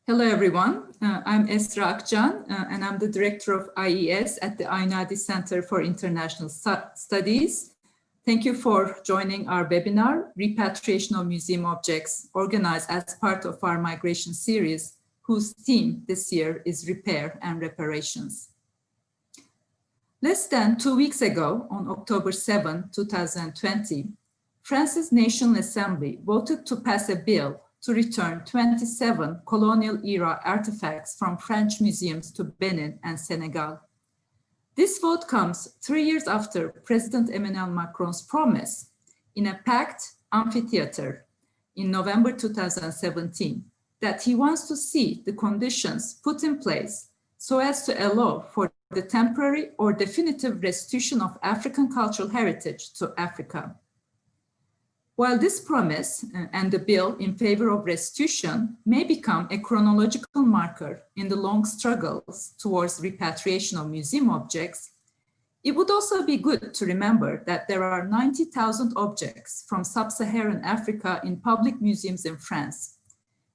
Hello, everyone. I'm Esra Akcan, and I'm the Director of IES at the Aynadi Center for International Studies. Thank you for joining our webinar, Repatriation of Museum Objects, organized as part of our migration series, whose theme this year is Repair and Reparations. Less than 2 weeks ago, on October 7, 2020, France's National Assembly voted to pass a bill to return 27 colonial-era artifacts from French museums to Benin and Senegal. This vote comes 3 years after President Emmanuel Macron's promise in a packed amphitheater in November 2017 that he wants to see the conditions put in place so as to allow for the temporary or definitive restitution of African cultural heritage to Africa. While this promise and the bill in favor of restitution may become a chronological marker in the long struggles towards repatriation of museum objects, it would also be good to remember that there are 90,000 objects from sub-Saharan Africa in public museums in France,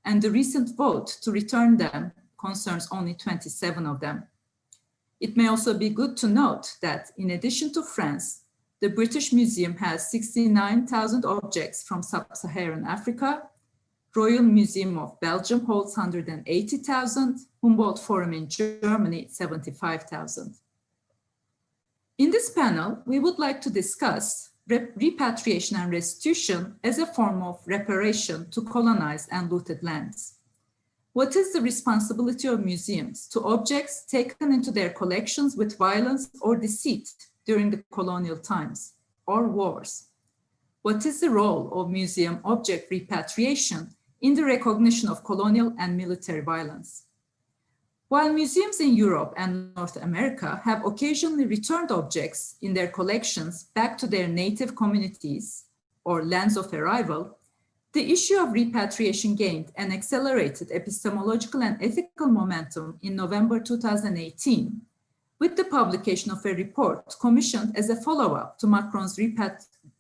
and the recent vote to return them concerns only 27 of them. It may also be good to note that in addition to France, the British Museum has 69,000 objects from sub-Saharan Africa. Royal Museum of Belgium holds 180,000. Humboldt Forum in Germany, 75,000. In this panel, we would like to discuss repatriation and restitution as a form of reparation to colonized and looted lands. What is the responsibility of museums to objects taken into their collections with violence or deceit during the colonial times or wars? What is the role of museum object repatriation in the recognition of colonial and military violence? While museums in Europe and North America have occasionally returned objects in their collections back to their native communities or lands of arrival, the issue of repatriation gained an accelerated epistemological and ethical momentum in November 2018 with the publication of a report commissioned as a follow-up to Macron's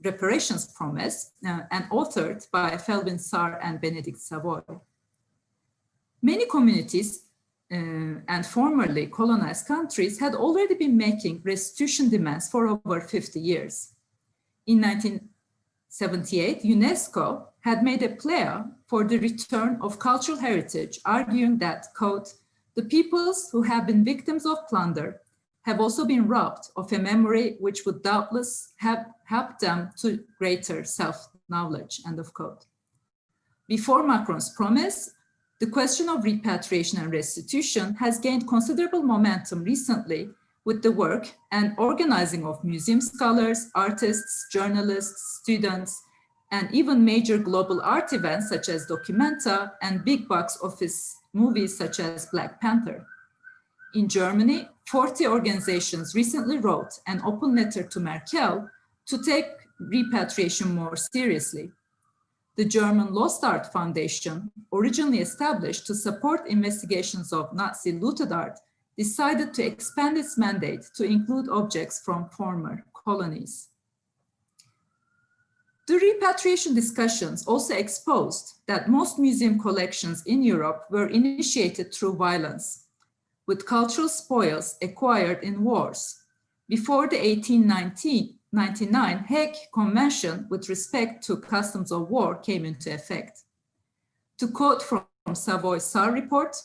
reparations promise and authored by Felwine Sarr and Benedict Savoy. Many communities and formerly colonized countries had already been making restitution demands for over 50 years. In 1978, UNESCO had made a plea for the return of cultural heritage, arguing that, quote, "the peoples who have been victims of plunder have also been robbed of a memory which would doubtless have helped them to greater self-knowledge," end of quote. Before Macron's promise, the question of repatriation and restitution has gained considerable momentum recently with the work and organizing of museum scholars, artists, journalists, students, and even major global art events such as Documenta and big box office movies such as Black Panther. In Germany, 40 organizations recently wrote an open letter to Merkel to take repatriation more seriously. The German Lost Art Foundation, originally established to support investigations of Nazi looted art, decided to expand its mandate to include objects from former colonies. The repatriation discussions also exposed that most museum collections in Europe were initiated through violence, with cultural spoils acquired in wars, before the 1899 Hague Convention with respect to customs of war came into effect. To quote from Savoy's Sarr report,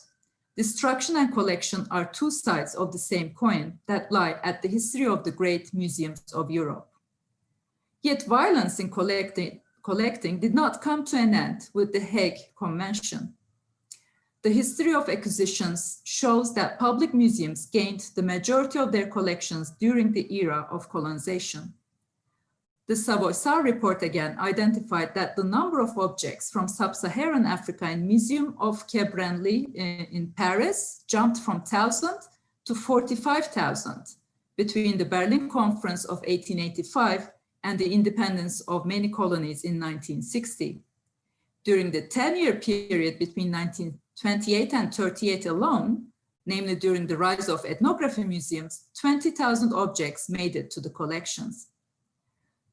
"destruction and collection are two sides of the same coin that lie at the history of the great museums of Europe." Yet violence in collecting did not come to an end with the Hague Convention. The history of acquisitions shows that public museums gained the majority of their collections during the era of colonization. The Savoy-Sarr report again identified that the number of objects from sub-Saharan Africa in Museum of Quai Branly in Paris jumped from 1,000 to 45,000 between the Berlin Conference of 1885 and the independence of many colonies in 1960. During the 10-year period between 1928 and 38 alone, namely during the rise of ethnography museums, 20,000 objects made it to the collections.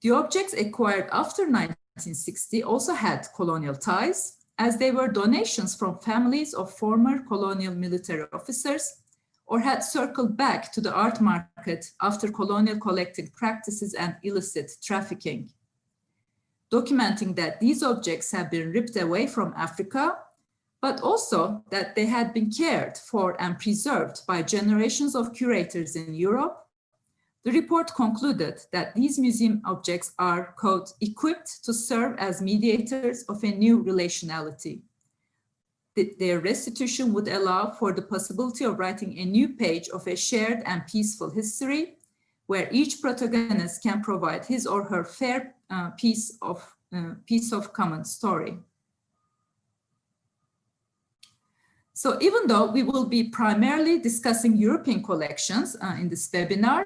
The objects acquired after 1960 also had colonial ties, as they were donations from families of former colonial military officers or had circled back to the art market after colonial collecting practices and illicit trafficking. Documenting that these objects have been ripped away from Africa, but also that they had been cared for and preserved by generations of curators in Europe, the report concluded that these museum objects are, quote, equipped to serve as mediators of a new relationality. Their restitution would allow for the possibility of writing a new page of a shared and peaceful history, where each protagonist can provide his or her fair piece of common story. So even though we will be primarily discussing European collections in this webinar,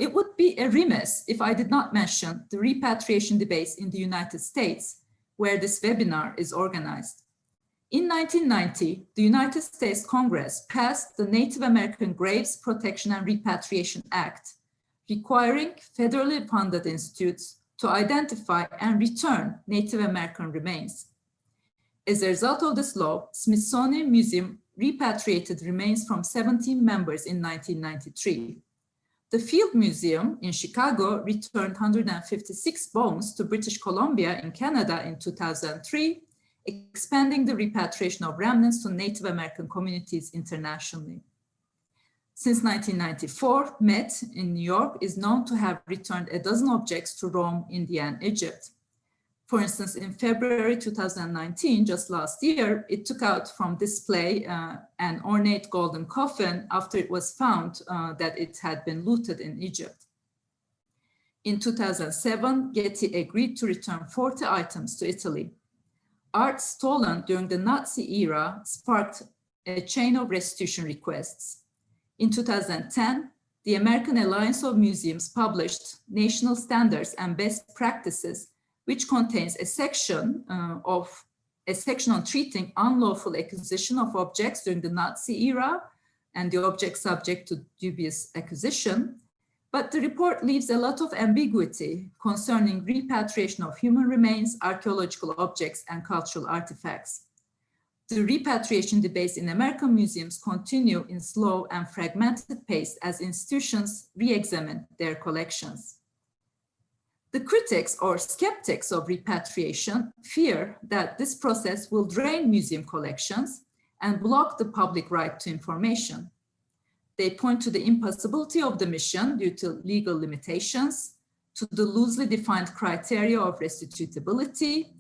it would be a remiss if I did not mention the repatriation debates in the United States, where this webinar is organized. In 1990, the United States Congress passed the Native American Graves Protection and Repatriation Act, requiring federally funded institutes to identify and return Native American remains. As a result of this law, Smithsonian Museum repatriated remains from 17 members in 1993. The Field Museum in Chicago returned 156 bones to British Columbia in Canada in 2003, expanding the repatriation of remnants to Native American communities internationally. Since 1994, Met in New York is known to have returned a dozen objects to Rome, India, and Egypt. For instance, in February 2019, just last year, it took out from display an ornate golden coffin after it was found that it had been looted in Egypt. In 2007, Getty agreed to return 40 items to Italy. Art stolen during the Nazi era sparked a chain of restitution requests. In 2010, the American Alliance of Museums published National Standards and Best Practices, which contains a section on treating unlawful acquisition of objects during the Nazi era and the objects subject to dubious acquisition. But the report leaves a lot of ambiguity concerning repatriation of human remains, archaeological objects, and cultural artifacts. The repatriation debates in American museums continue in slow and fragmented pace as institutions re-examine their collections. The critics or skeptics of repatriation fear that this process will drain museum collections and block the public right to information. They point to the impossibility of the mission due to legal limitations, to the loosely defined criteria of restitutability,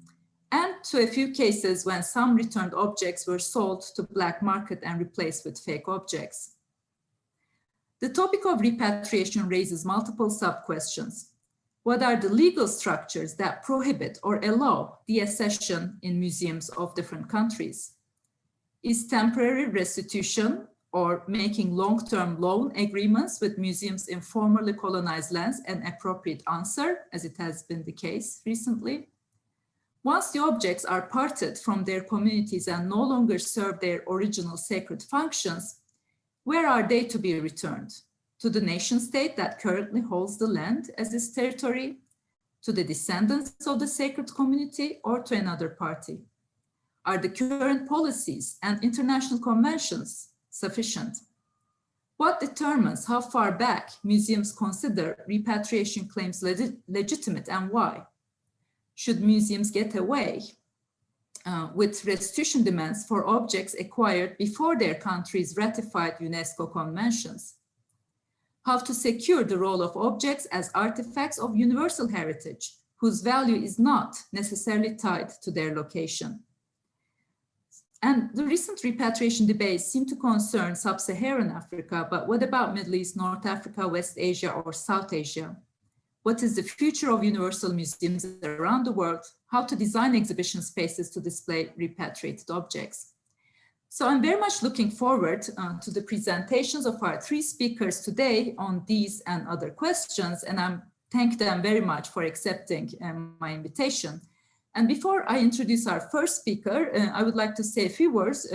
and to a few cases when some returned objects were sold to black market and replaced with fake objects. The topic of repatriation raises multiple sub-questions. What are the legal structures that prohibit or allow deaccession in museums of different countries? Is temporary restitution or making long-term loan agreements with museums in formerly colonized lands an appropriate answer, as it has been the case recently? Once the objects are parted from their communities and no longer serve their original sacred functions, where are they to be returned? To the nation state that currently holds the land as its territory, to the descendants of the sacred community, or to another party? Are the current policies and international conventions sufficient? What determines how far back museums consider repatriation claims legitimate and why? Should museums get away with restitution demands for objects acquired before their countries ratified UNESCO conventions? How to secure the role of objects as artifacts of universal heritage, whose value is not necessarily tied to their location. And the recent repatriation debates seem to concern sub-Saharan Africa, but what about Middle East, North Africa, West Asia, or South Asia? What is the future of universal museums around the world? How to design exhibition spaces to display repatriated objects? So I'm very much looking forward to the presentations of our three speakers today on these and other questions, and I thank them very much for accepting my invitation. And before I introduce our first speaker, I would like to say a few words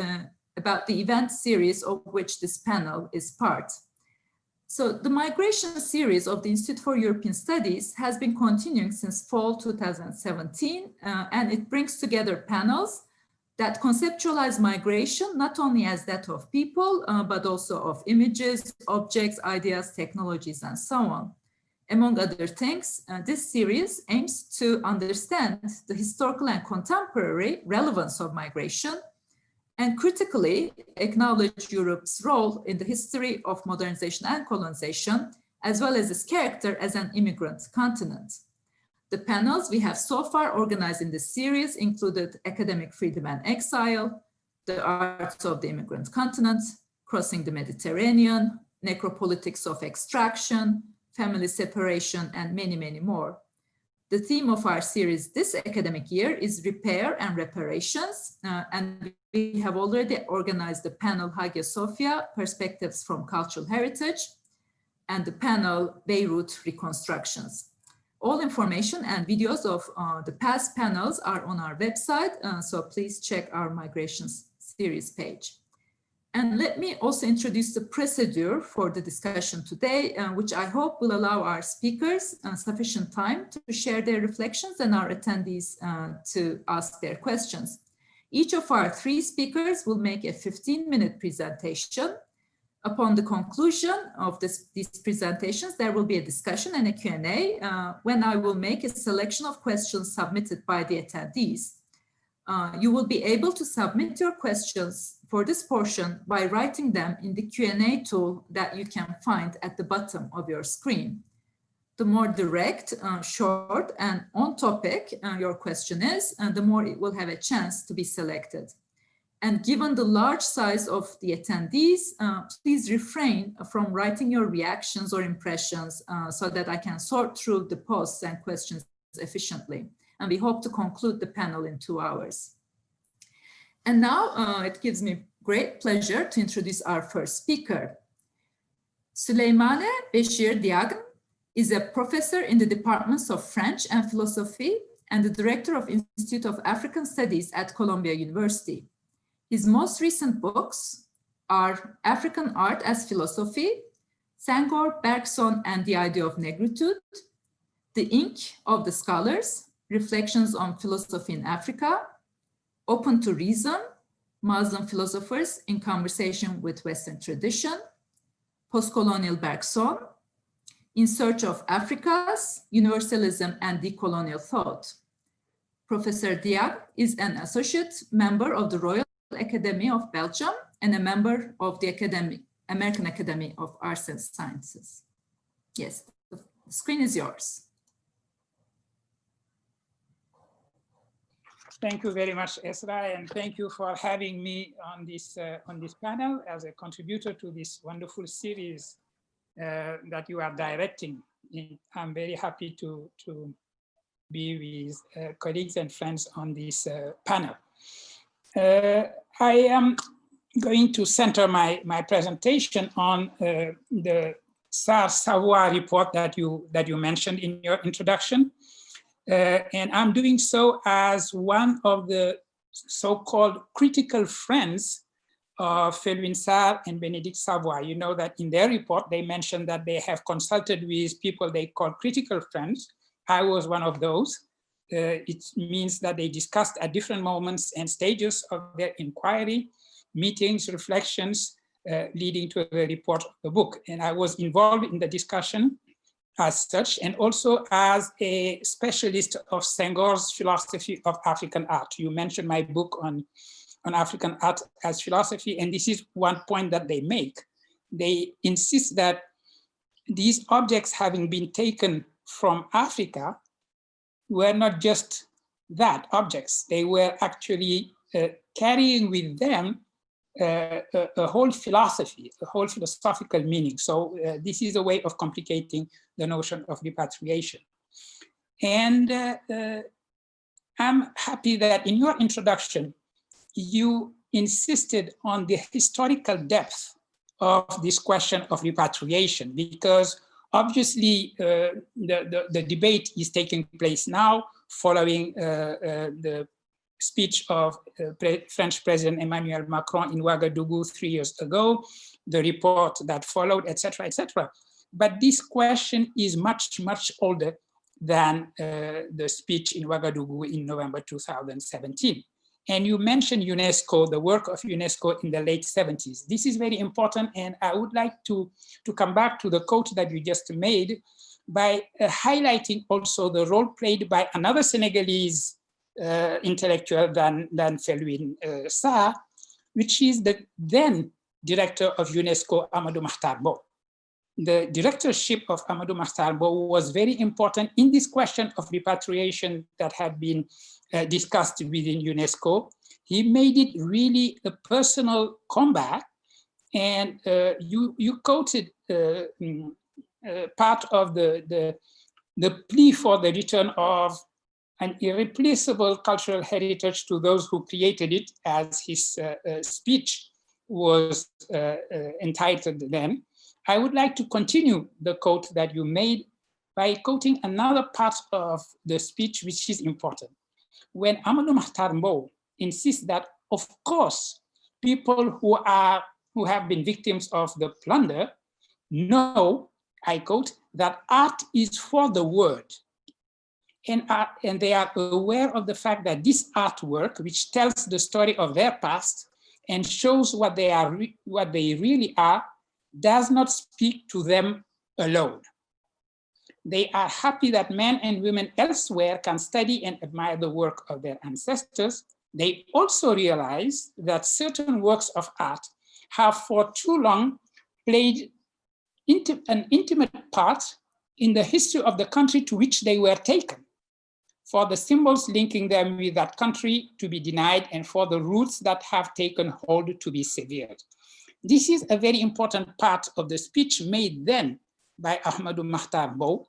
about the event series of which this panel is part. So the migration series of the Institute for European Studies has been continuing since fall 2017, and it brings together panels that conceptualize migration not only as that of people, but also of images, objects, ideas, technologies, and so on. Among other things, this series aims to understand the historical and contemporary relevance of migration and critically acknowledge Europe's role in the history of modernization and colonization, as well as its character as an immigrant continent. The panels we have so far organized in this series included academic freedom and exile, the arts of the immigrant continent, crossing the Mediterranean, necropolitics of extraction, family separation, and many, many more. The theme of our series this academic year is repair and reparations, and we have already organized the panel Hagia Sophia, Perspectives from Cultural Heritage, and the panel Beirut Reconstructions. All information and videos of the past panels are on our website, so please check our migrations series page. And let me also introduce the procedure for the discussion today, which I hope will allow our speakers sufficient time to share their reflections and our attendees to ask their questions. Each of our 3 speakers will make a 15-minute presentation. Upon the conclusion of these presentations, there will be a discussion and a Q&A when I will make a selection of questions submitted by the attendees. You will be able to submit your questions for this portion by writing them in the Q&A tool that you can find at the bottom of your screen. The more direct, short, and on topic your question is, the more it will have a chance to be selected. And given the large size of the attendees, please refrain from writing your reactions or impressions so that I can sort through the posts and questions efficiently. And we hope to conclude the panel in 2 hours. And now it gives me great pleasure to introduce our first speaker. Süleymane Beşir Diagne is a professor in the departments of French and philosophy and the director of Institute of African Studies at Columbia University. His most recent books are African Art as Philosophy, Senghor, Bergson, and the Idea of Negritude, The Ink of the Scholars, Reflections on Philosophy in Africa, Open to Reason, Muslim Philosophers in Conversation with Western Tradition, Postcolonial Bergson, In Search of Africas, Universalism and Decolonial Thought. Professor Diagne is an associate member of the Royal Academy of Belgium and a member of the American Academy of Arts and Sciences. Yes, the screen is yours. Thank you very much, Esra, and thank you for having me on this panel as a contributor to this wonderful series that you are directing. I'm very happy to be with colleagues and friends on this panel. I am going to center my presentation on the Savoie report that you mentioned in your introduction. And I'm doing so as one of the so-called critical friends of Felwine Sarr and Bénédicte Savoie. You know that in their report, they mentioned that they have consulted with people they call critical friends. I was one of those. It means that they discussed at different moments and stages of their inquiry, meetings, reflections, leading to a report of the book. And I was involved in the discussion as such, and also as a specialist of Senghor's philosophy of African art. You mentioned my book on African art as philosophy, and this is one point that they make. They insist that these objects having been taken from Africa were not just that, objects. They were actually carrying with them a whole philosophy, a whole philosophical meaning. So this is a way of complicating the notion of repatriation. And I'm happy that in your introduction, you insisted on the historical depth of this question of repatriation, because obviously the debate is taking place now following the speech of French President Emmanuel Macron in Ouagadougou 3 years ago, the report that followed, etc., etc. But this question is much, much older than the speech in Ouagadougou in November 2017. And you mentioned UNESCO, the work of UNESCO in the late 70s. This is very important, and I would like to come back to the quote that you just made by highlighting also the role played by another Senegalese intellectual than Fein Sarr, which is the then director of UNESCO, Amadou Mahtar Mbow. The directorship of Amadou Mahtar Mbow was very important in this question of repatriation that had been discussed within UNESCO. He made it really a personal combat, and you quoted part of the plea for the return of an irreplaceable cultural heritage to those who created it, as his speech was entitled then. I would like to continue the quote that you made by quoting another part of the speech, which is important. When Amadou Mahtar Mbow insists that, of course, people who have been victims of the plunder know, I quote, that art is for the world. And they are aware of the fact that this artwork, which tells the story of their past and shows what they really are, does not speak to them alone. They are happy that men and women elsewhere can study and admire the work of their ancestors. They also realize that certain works of art have for too long played an intimate part in the history of the country to which they were taken, for the symbols linking them with that country to be denied, and for the roots that have taken hold to be severed. This is a very important part of the speech made then by Amadou Mahtar Mbow,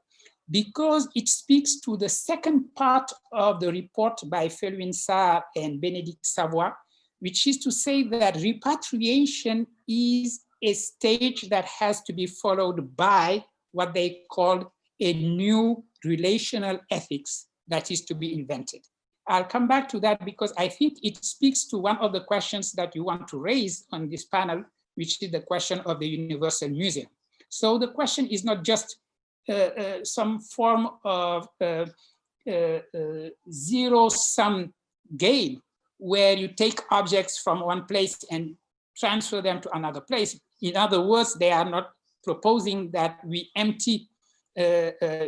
because it speaks to the second part of the report by Fein Sarr and Bénédicte Savoy, which is to say that repatriation is a stage that has to be followed by what they call a new relational ethics that is to be invented. I'll come back to that because I think it speaks to one of the questions that you want to raise on this panel, which is the question of the Universal Museum. So the question is not just some form of zero-sum game where you take objects from one place and transfer them to another place. In other words, they are not proposing that we empty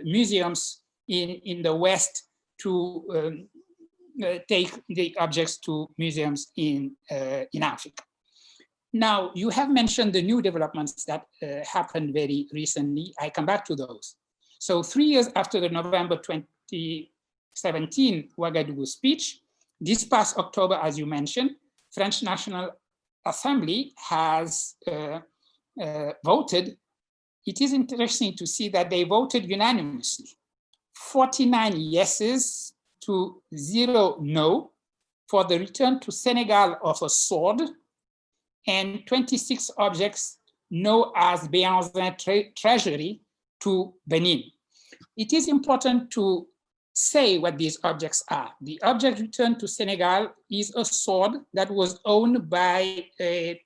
museums in the West to take the objects to museums in Africa. Now, you have mentioned the new developments that happened very recently. I come back to those. So 3 years after the November 2017 Ouagadougou speech, this past October, as you mentioned, French National Assembly has voted. It is interesting to see that they voted unanimously. 49 yeses to 0 no for the return to Senegal of a sword, and 26 objects known as Béhanzin treasury to Benin. It is important to say what these objects are. The object returned to Senegal is a sword that was owned by a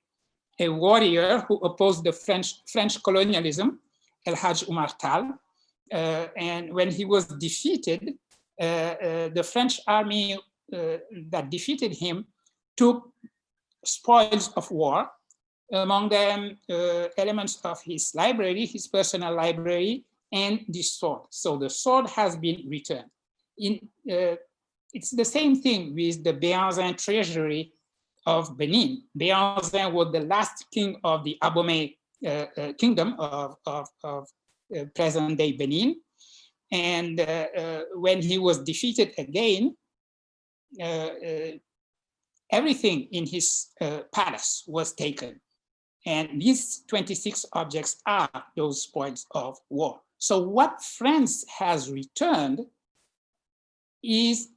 warrior who opposed the French colonialism, El Hadj Oumar Tall. And when he was defeated, the French army that defeated him took spoils of war, among them elements of his library, his personal library, and this sword. So the sword has been returned. It's the same thing with the Béhanzin treasury of Benin. Béhanzin was the last king of the Abomey kingdom of present-day Benin. And when he was defeated again, everything in his palace was taken. And these 26 objects are those spoils of war. So what France has returned is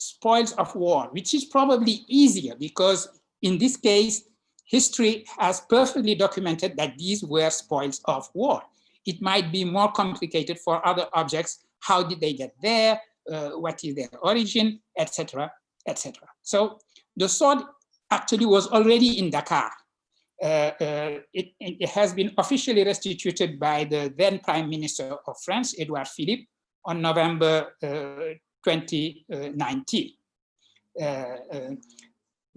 spoils of war, which is probably easier because in this case, history has perfectly documented that these were spoils of war. It might be more complicated for other objects. How did they get there? What is their origin, etc., etc. So the sword actually was already in Dakar. It has been officially restituted by the then Prime Minister of France, Edouard Philippe, on November 2019.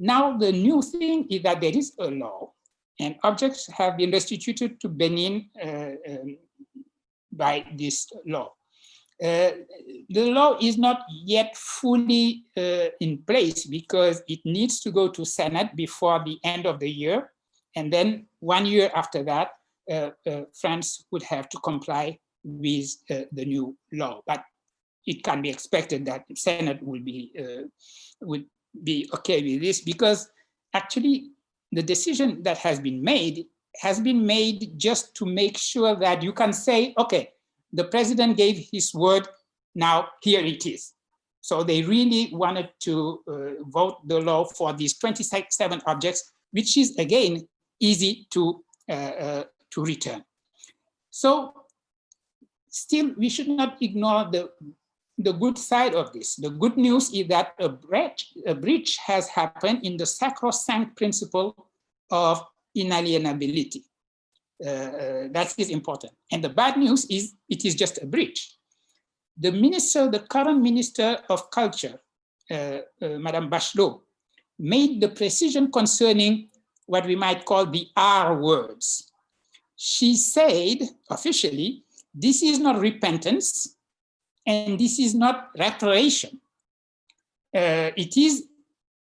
Now, the new thing is that there is a law, and objects have been restituted to Benin by this law. The law is not yet fully in place because it needs to go to Senate before the end of the year. And then 1 year after that, France would have to comply with the new law. But it can be expected that the Senate would be okay with this, because actually the decision that has been made just to make sure that you can say, okay, the president gave his word, now here it is. So they really wanted to vote the law for these 27 objects, which is again easy to return. So still, we should not ignore the good side of this. The good news is that a breach has happened in the sacrosanct principle of inalienability. That is important. And the bad news is it is just a breach. The current Minister of Culture, Madame Bachelot, made the precision concerning what we might call the R words. She said officially, this is not repentance, and this is not reparation. It is,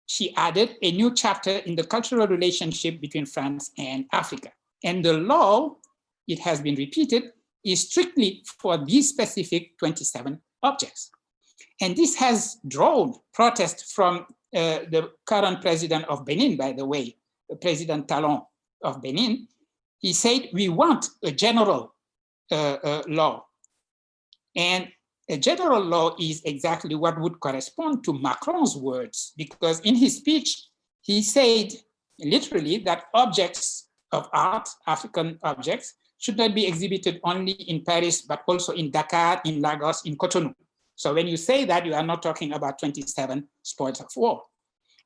she added, a new chapter in the cultural relationship between France and Africa. And the law, it has been repeated, is strictly for these specific 27 objects. And this has drawn protest from the current president of Benin, by the way, President Talon of Benin. He said, we want a general law. And a general law is exactly what would correspond to Macron's words, because in his speech, he said literally that objects of art, African objects, should not be exhibited only in Paris, but also in Dakar, in Lagos, in Cotonou. So when you say that, you are not talking about 27 spoils of war.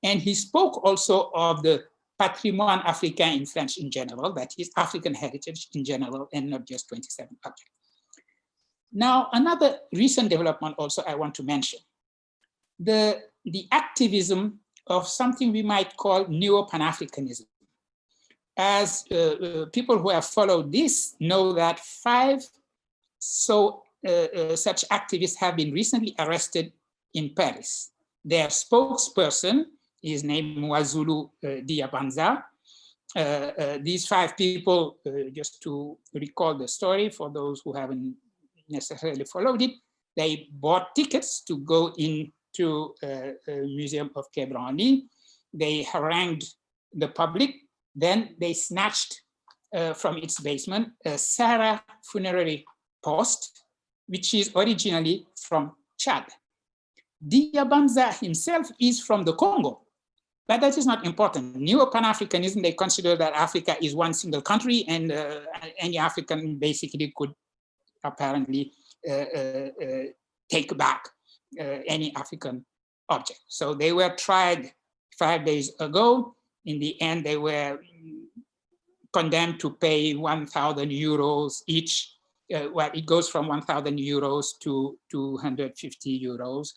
And he spoke also of the patrimoine africain in French in general, that is African heritage in general, and not just 27 objects. Now, another recent development also I want to mention, the activism of something we might call neo-Pan-Africanism. As people who have followed this know that 5 such activists have been recently arrested in Paris. Their spokesperson is named Mwazulu Diabanza. These 5 people, just to recall the story for those who haven't necessarily followed it, they bought tickets to go into a museum of Quai Branly. They harangued the public. Then they snatched from its basement a Sarah funerary post, which is originally from Chad. Diabanza himself is from the Congo, but that is not important. Neo-Pan-Africanism, they consider that Africa is one single country, and any African basically could apparently take back any African object. So they were tried 5 days ago. In the end, they were condemned to pay 1,000 euros each. Well, it goes from 1,000 euros to 250 euros.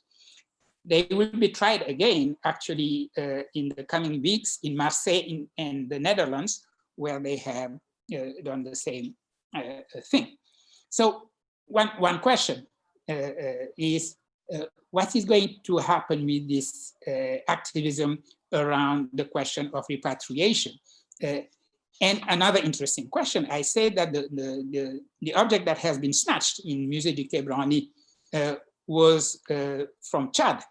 They will be tried again, actually, in the coming weeks in Marseille in the Netherlands, where they have done the same thing. So one question is, what is going to happen with this activism around the question of repatriation? And another interesting question, I say that the object that has been snatched in Musée du Quai Branly was from Chad.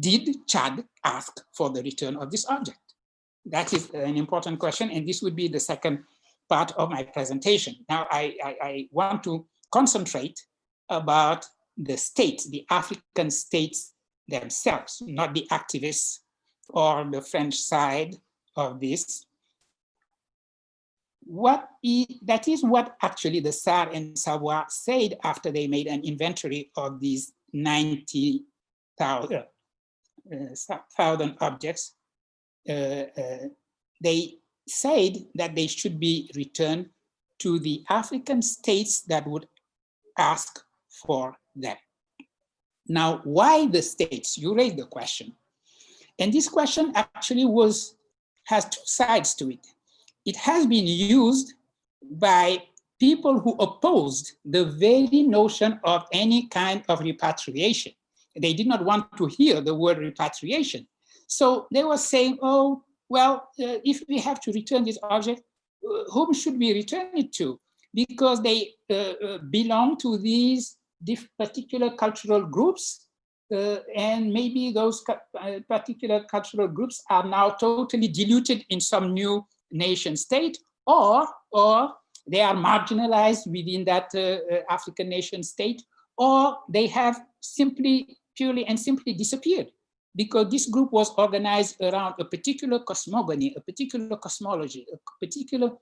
Did Chad ask for the return of this object? That is an important question, and this would be the second part of my presentation. Now, I want to concentrate about the states, the African states themselves, not the activists or the French side of this. That is what actually the SAR and Savoie said after they made an inventory of these 90,000 objects. They said that they should be returned to the African states that would ask for them. Now, why the states? You raised the question. And this question actually has two sides to it. It has been used by people who opposed the very notion of any kind of repatriation. They did not want to hear the word repatriation. So they were saying, oh, well, if we have to return this object, whom should we return it to? Because they belong to these particular cultural groups, and maybe those particular cultural groups are now totally diluted in some new nation state, or they are marginalized within that African nation state, or they have purely and simply disappeared, because this group was organized around a particular cosmogony, a particular cosmology, a particular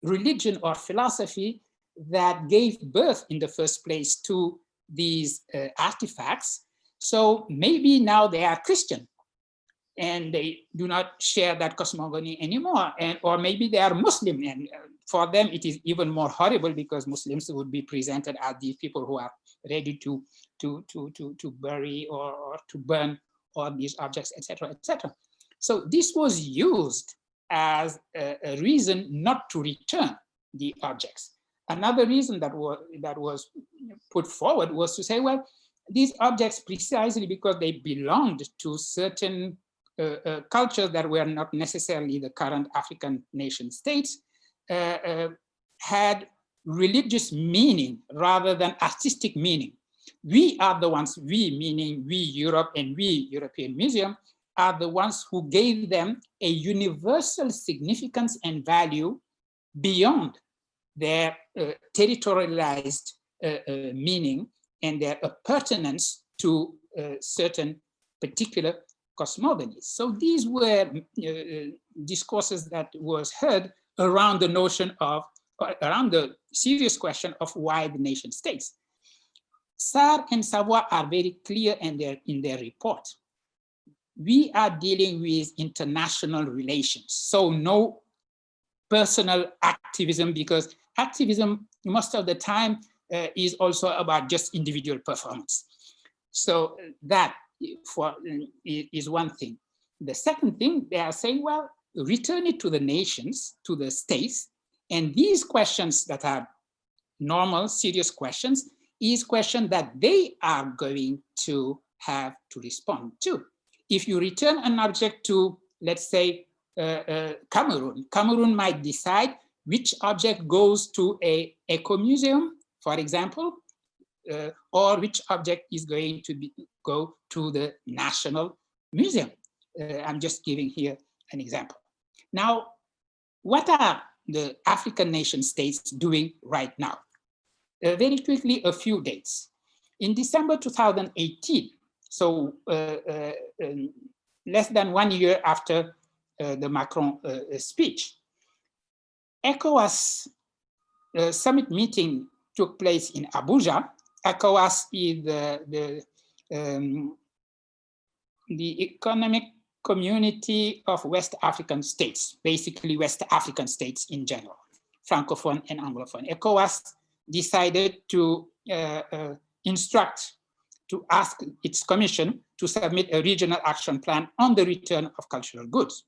religion or philosophy that gave birth in the first place to these artifacts. So maybe now they are Christian and they do not share that cosmogony anymore, or maybe they are Muslim, and for them it is even more horrible, because Muslims would be presented as these people who are ready to bury or to burn all these objects, etc., etc. So this was used as a reason not to return the objects. Another reason that was put forward was to say, well, these objects, precisely because they belonged to certain cultures that were not necessarily the current African nation states, had religious meaning rather than artistic meaning. We are the ones, we meaning we Europe and we European Museum, are the ones who gave them a universal significance and value beyond their territorialized meaning and their pertinence to certain particular cosmogonies. So these were discourses that was heard around the notion of, around the serious question of why the nation states. Sarr and Savoy are very clear in their report. We are dealing with international relations, so no personal activism, because activism most of the time is also about just individual performance. So that is one thing. The second thing, they are saying, well, return it to the nations, to the states, and these questions that are normal, serious questions, is questions that they are going to have to respond to. If you return an object to, let's say, Cameroon, Cameroon might decide which object goes to a eco-museum, for example, or which object is going to go to the National Museum. I'm just giving here an example. Now, what are the African nation states doing right now? Very quickly, a few dates. In December 2018, so less than 1 year after the Macron speech, ECOWAS summit meeting took place in Abuja. ECOWAS is the economic community of West African states, basically West African states in general, Francophone and Anglophone. ECOWAS decided to ask its commission to submit a regional action plan on the return of cultural goods.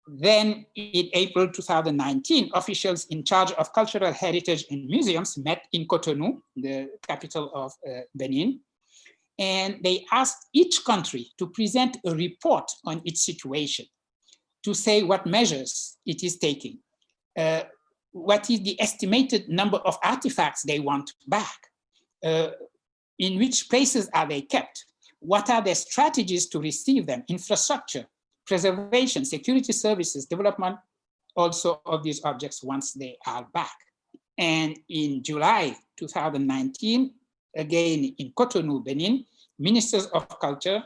Then in April 2019, officials in charge of cultural heritage and museums met in Cotonou, the capital of Benin, and they asked each country to present a report on its situation, to say what measures it is taking, what is the estimated number of artifacts they want back, in which places are they kept, what are their strategies to receive them, infrastructure, preservation, security services, development also of these objects once they are back. And in July 2019, again in Cotonou, Benin, ministers of culture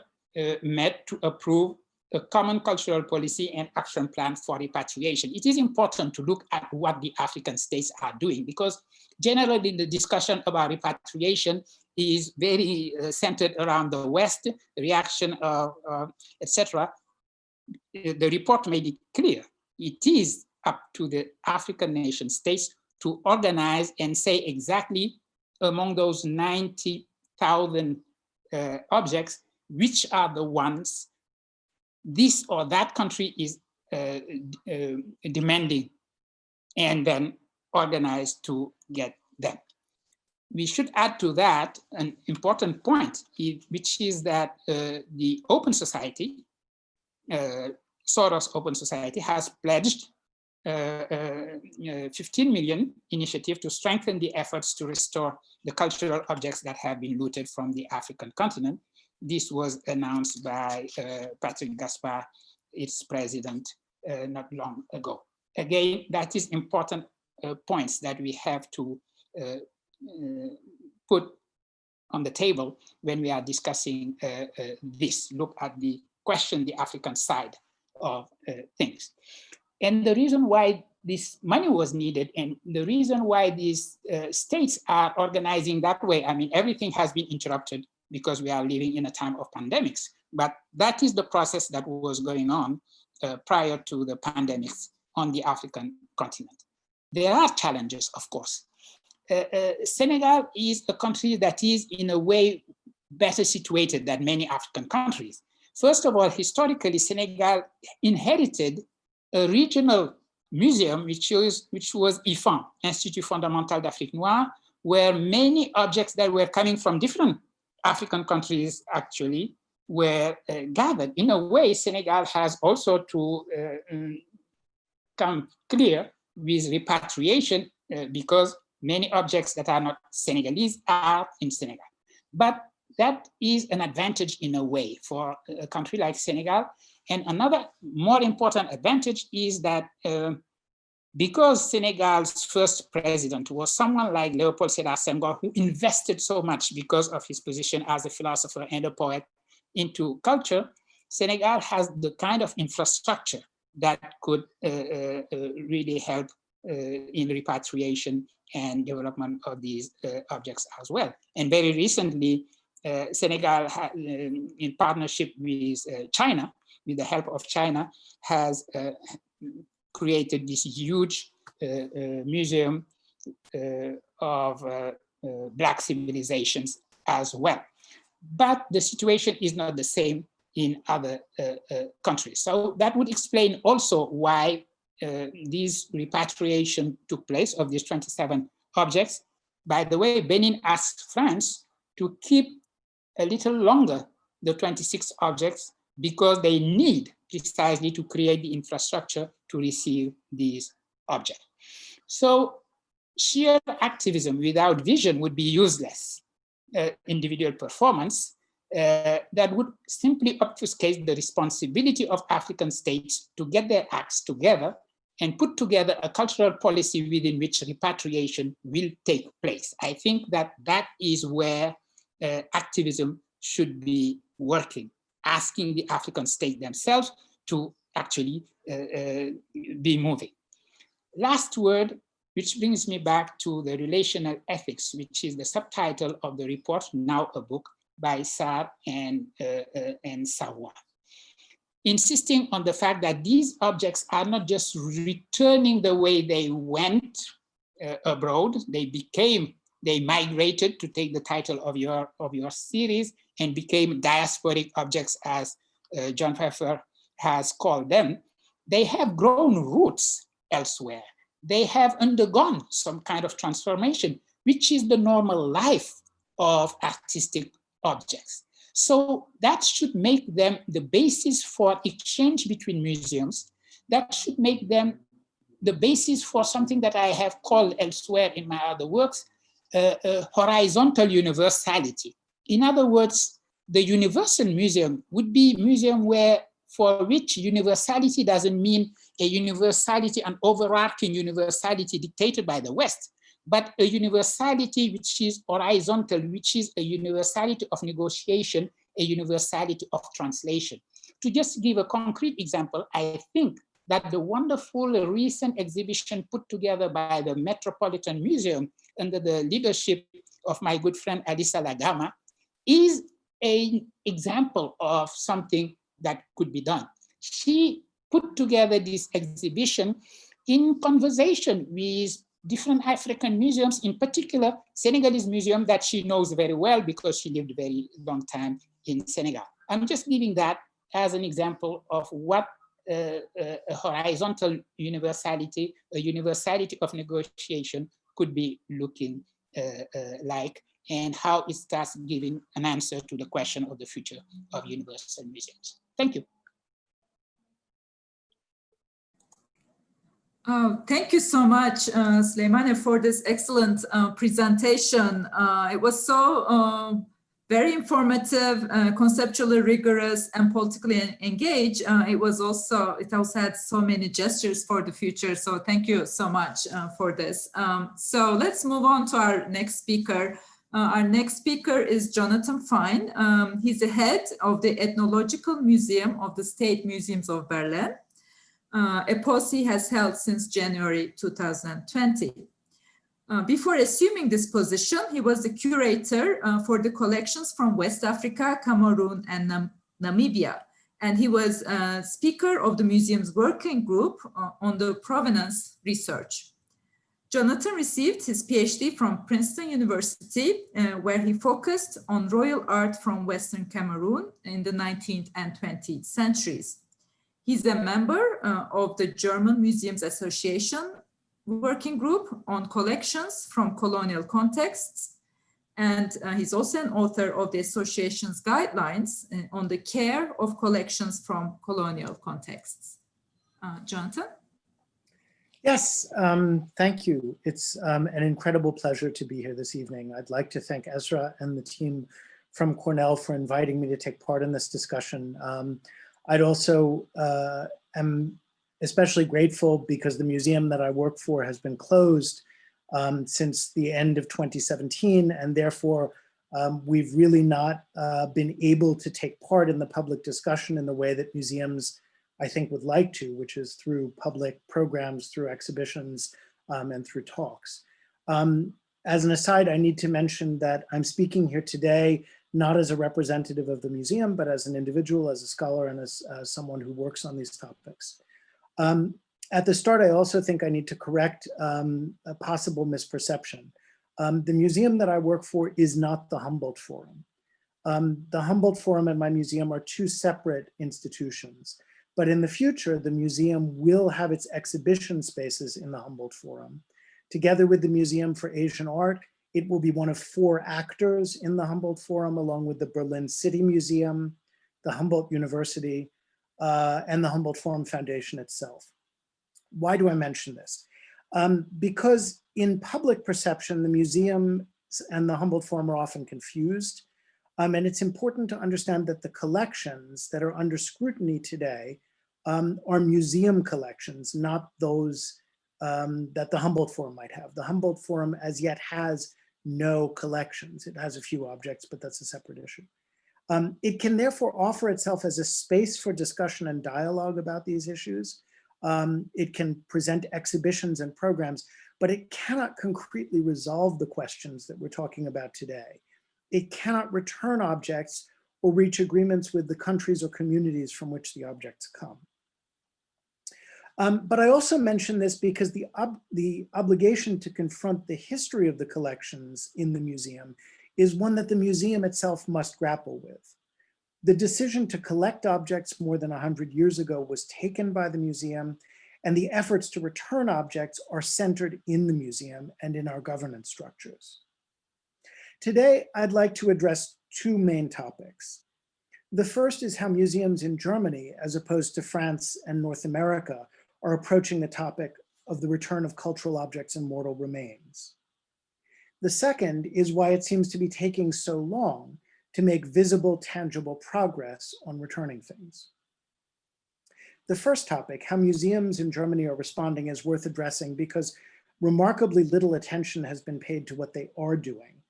met to approve a common cultural policy and action plan for repatriation. It is important to look at what the African states are doing, because generally the discussion about repatriation is very centered around the West, reaction of etc. The report made it clear. It is up to the African nation states to organize and say exactly among those 90,000 objects, which are the ones this or that country is demanding, and then organize to get them. We should add to that an important point, which is that the Open Society, Soros Open Society, has pledged 15 million initiative to strengthen the efforts to restore the cultural objects that have been looted from the African continent. This was announced by Patrick Gaspard, its president, not long ago. Again, that is important points that we have to put on the table when we are discussing this. Look at the question, the African side of things. And the reason why this money was needed, and the reason why these states are organizing that way, I mean, everything has been interrupted because we are living in a time of pandemics, but that is the process that was going on prior to the pandemics on the African continent. There are challenges, of course. Senegal is a country that is in a way better situated than many African countries. First of all, historically, Senegal inherited a regional museum, which was IFAN, Institut Fondamental d'Afrique Noire, where many objects that were coming from different African countries actually were gathered. In a way, Senegal has also to come clear with repatriation because many objects that are not Senegalese are in Senegal. But that is an advantage in a way for a country like Senegal. And another more important advantage is that because Senegal's first president was someone like Léopold Sédar Senghor, who invested so much because of his position as a philosopher and a poet into culture, Senegal has the kind of infrastructure that could really help in repatriation and development of these objects as well. And very recently, Senegal, in partnership with China, with the help of China, has created this huge museum of Black civilizations as well. But the situation is not the same in other countries. So that would explain also why this repatriation took place of these 27 objects. By the way, Benin asked France to keep a little longer the 26 objects because they need precisely to create the infrastructure to receive these objects. So sheer activism without vision would be useless. Individual performance that would simply obfuscate the responsibility of African states to get their acts together and put together a cultural policy within which repatriation will take place. I think that that is where activism should be working, asking the African state themselves to actually be moving. Last word, which brings me back to the relational ethics, which is the subtitle of the report, now a book by Sarr and Savoy. Insisting on the fact that these objects are not just returning the way they went abroad, they migrated, to take the title of your series, and became diasporic objects, as John Pfeffer has called them. They have grown roots elsewhere. They have undergone some kind of transformation, which is the normal life of artistic objects. So that should make them the basis for exchange between museums. That should make them the basis for something that I have called elsewhere in my other works, horizontal universality. In other words, the universal museum would be a museum for which universality doesn't mean a universality, an overarching universality dictated by the West, but a universality which is horizontal, which is a universality of negotiation, a universality of translation. To just give a concrete example, I think that the wonderful recent exhibition put together by the Metropolitan Museum under the leadership of my good friend Alisa Lagama is an example of something that could be done. She put together this exhibition in conversation with different African museums, in particular Senegalese museum that she knows very well because she lived a very long time in Senegal. I'm just giving that as an example of what a horizontal universality, a universality of negotiation could be looking like, and how it starts giving an answer to the question of the future of universal museums. Thank you. Thank you so much, Slimane, for this excellent presentation. It was so very informative, conceptually rigorous, and politically engaged. It also had so many gestures for the future. So thank you so much for this. So let's move on to our next speaker. Our next speaker is Jonathan Fein. He's the head of the Ethnological Museum of the State Museums of Berlin, a post he has held since January 2020. Before assuming this position, he was the curator for the collections from West Africa, Cameroon, and Namibia. And he was speaker of the museum's working group on the provenance research. Jonathan received his PhD from Princeton University, where he focused on royal art from Western Cameroon in the 19th and 20th centuries. He's a member of the German Museums Association working group on collections from colonial contexts. And he's also an author of the association's guidelines on the care of collections from colonial contexts. Jonathan? Yes, thank you. It's an incredible pleasure to be here this evening. I'd like to thank Ezra and the team from Cornell for inviting me to take part in this discussion. I'd also am especially grateful because the museum that I work for has been closed since the end of 2017, and therefore we've really not been able to take part in the public discussion in the way that museums, I think, would like to, which is through public programs, through exhibitions, and through talks. As an aside, I need to mention that I'm speaking here today not as a representative of the museum, but as an individual, as a scholar, and as someone who works on these topics. At the start, I also think I need to correct a possible misperception. The museum that I work for is not the Humboldt Forum. The Humboldt Forum and my museum are two separate institutions, but in the future, the museum will have its exhibition spaces in the Humboldt Forum. Together with the Museum for Asian Art, it will be one of 4 actors in the Humboldt Forum, along with the Berlin City Museum, the Humboldt University, and the Humboldt Forum Foundation itself. Why do I mention this? Because in public perception, the museum and the Humboldt Forum are often confused. And it's important to understand that the collections that are under scrutiny today are museum collections, not those that the Humboldt Forum might have. The Humboldt Forum as yet has no collections. It has a few objects, but that's a separate issue. It can therefore offer itself as a space for discussion and dialogue about these issues. It can present exhibitions and programs, but it cannot concretely resolve the questions that we're talking about today. It cannot return objects or reach agreements with the countries or communities from which the objects come. But I also mention this because the obligation to confront the history of the collections in the museum is one that the museum itself must grapple with. The decision to collect objects more than 100 years ago was taken by the museum, and the efforts to return objects are centered in the museum and in our governance structures. Today, I'd like to address 2 main topics. The first is how museums in Germany, as opposed to France and North America, are approaching the topic of the return of cultural objects and mortal remains. The second is why it seems to be taking so long to make visible, tangible progress on returning things. The first topic, how museums in Germany are responding, is worth addressing because remarkably little attention has been paid to what they are doing.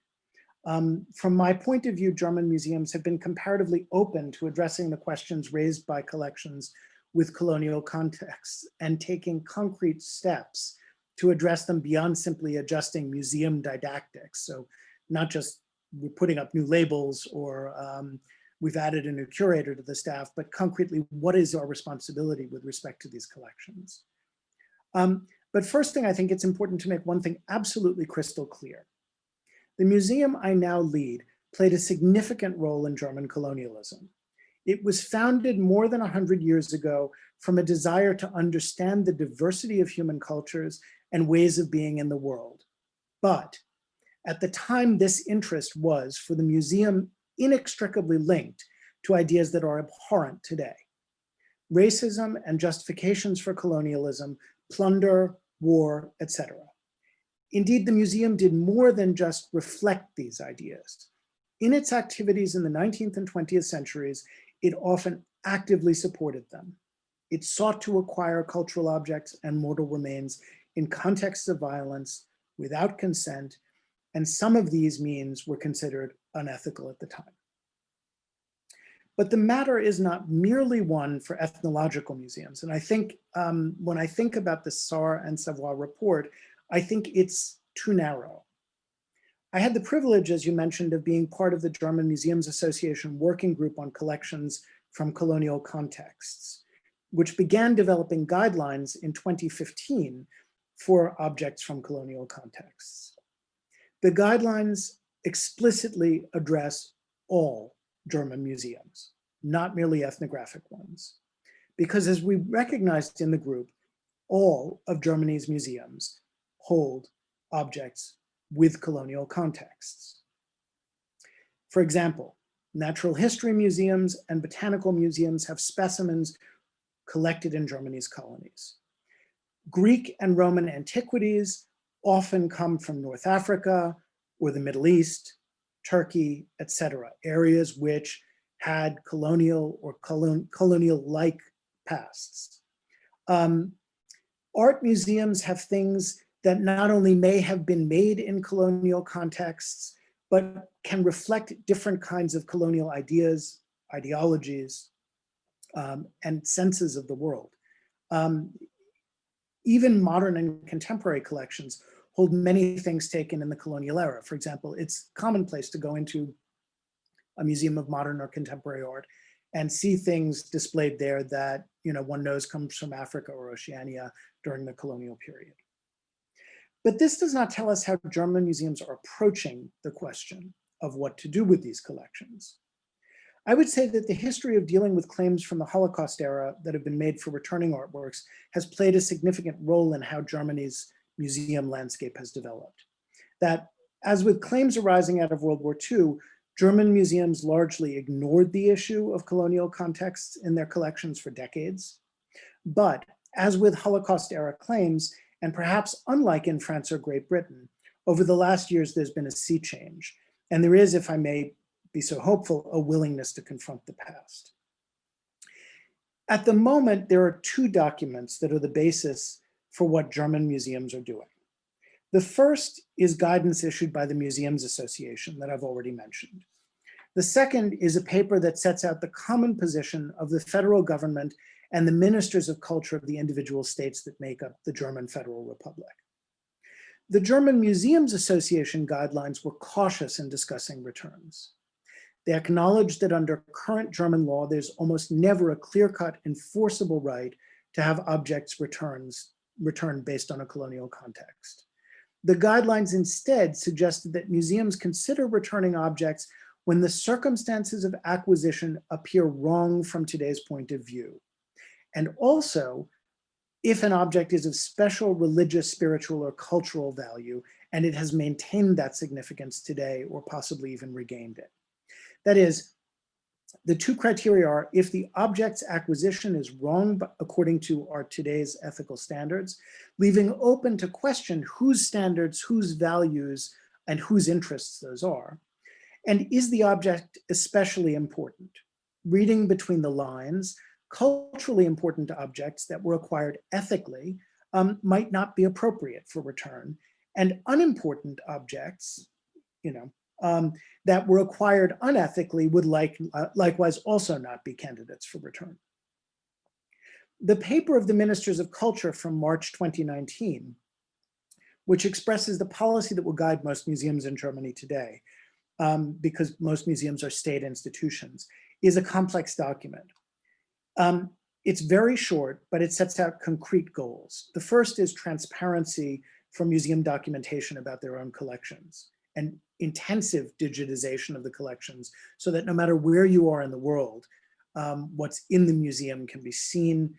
From my point of view, German museums have been comparatively open to addressing the questions raised by collections with colonial contexts and taking concrete steps to address them beyond simply adjusting museum didactics. So not just we're putting up new labels or we've added a new curator to the staff, but concretely, what is our responsibility with respect to these collections? But first thing, I think it's important to make one thing absolutely crystal clear. The museum I now lead played a significant role in German colonialism. It was founded more than 100 years ago from a desire to understand the diversity of human cultures and ways of being in the world. But at the time, this interest was, for the museum, inextricably linked to ideas that are abhorrent today: racism and justifications for colonialism, plunder, war, etc. Indeed, the museum did more than just reflect these ideas. In its activities in the 19th and 20th centuries, it often actively supported them. It sought to acquire cultural objects and mortal remains in contexts of violence without consent, and some of these means were considered unethical at the time. But the matter is not merely one for ethnological museums. And I think when I think about the Sarre and Savoy report, I think it's too narrow. I had the privilege, as you mentioned, of being part of the German Museums Association working group on collections from colonial contexts, which began developing guidelines in 2015 for objects from colonial contexts. The guidelines explicitly address all German museums, not merely ethnographic ones. Because as we recognized in the group, all of Germany's museums hold objects with colonial contexts. For example, natural history museums and botanical museums have specimens collected in Germany's colonies. Greek and Roman antiquities often come from North Africa or the Middle East, Turkey, etc., areas which had colonial or colonial-like pasts. Art museums have things that not only may have been made in colonial contexts, but can reflect different kinds of colonial ideas, ideologies, and senses of the world. Even modern and contemporary collections hold many things taken in the colonial era. For example, it's commonplace to go into a museum of modern or contemporary art and see things displayed there that one knows comes from Africa or Oceania during the colonial period. But this does not tell us how German museums are approaching the question of what to do with these collections. I would say that the history of dealing with claims from the Holocaust era that have been made for returning artworks has played a significant role in how Germany's museum landscape has developed. That, as with claims arising out of World War II, German museums largely ignored the issue of colonial contexts in their collections for decades. But as with Holocaust era claims, and perhaps unlike in France or Great Britain, over the last years, there's been a sea change. And there is, if I may be so hopeful, a willingness to confront the past. At the moment, there are two documents that are the basis for what German museums are doing. The first is guidance issued by the Museums Association that I've already mentioned. The second is a paper that sets out the common position of the federal government and the ministers of culture of the individual states that make up the German Federal Republic. The German Museums Association guidelines were cautious in discussing returns. They acknowledged that under current German law, there's almost never a clear-cut enforceable right to have objects returned based on a colonial context. The guidelines instead suggested that museums consider returning objects when the circumstances of acquisition appear wrong from today's point of view. And also, if an object is of special religious, spiritual, or cultural value, and it has maintained that significance today, or possibly even regained it. That is, the two criteria are if the object's acquisition is wrong according to our today's ethical standards, leaving open to question whose standards, whose values, and whose interests those are. And is the object especially important? Reading between the lines, culturally important objects that were acquired ethically might not be appropriate for return, and unimportant objects, that were acquired unethically would likewise also not be candidates for return. The paper of the Ministers of Culture from March 2019, which expresses the policy that will guide most museums in Germany today, because most museums are state institutions, is a complex document. It's very short, but it sets out concrete goals. The first is transparency for museum documentation about their own collections and intensive digitization of the collections so that no matter where you are in the world, what's in the museum can be seen,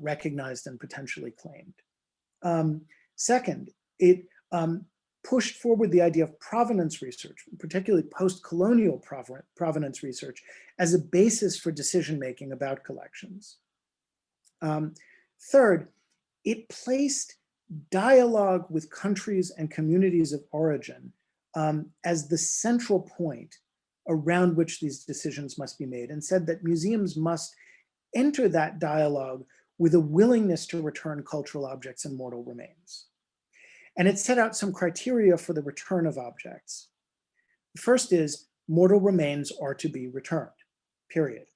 recognized, and potentially claimed. Second, it pushed forward the idea of provenance research, particularly post-colonial provenance research, as a basis for decision-making about collections. Third, it placed dialogue with countries and communities of origin as the central point around which these decisions must be made, and said that museums must enter that dialogue with a willingness to return cultural objects and mortal remains. And it set out some criteria for the return of objects. The first is mortal remains are to be returned, period.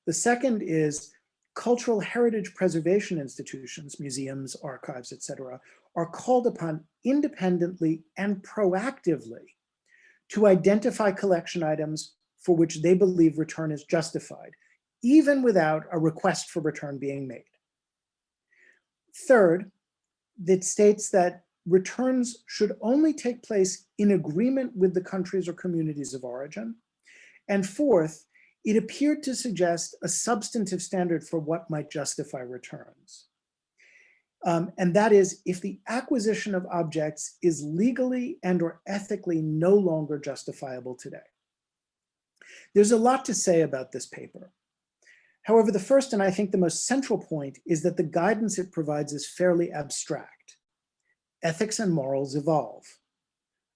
The second is cultural heritage preservation institutions, museums, archives, etc., are called upon independently and proactively to identify collection items for which they believe return is justified, even without a request for return being made. Third, it states that returns should only take place in agreement with the countries or communities of origin. And fourth, it appeared to suggest a substantive standard for what might justify returns. And that is if the acquisition of objects is legally and or ethically no longer justifiable today. There's a lot to say about this paper. However, the first and I think the most central point is that the guidance it provides is fairly abstract. Ethics and morals evolve.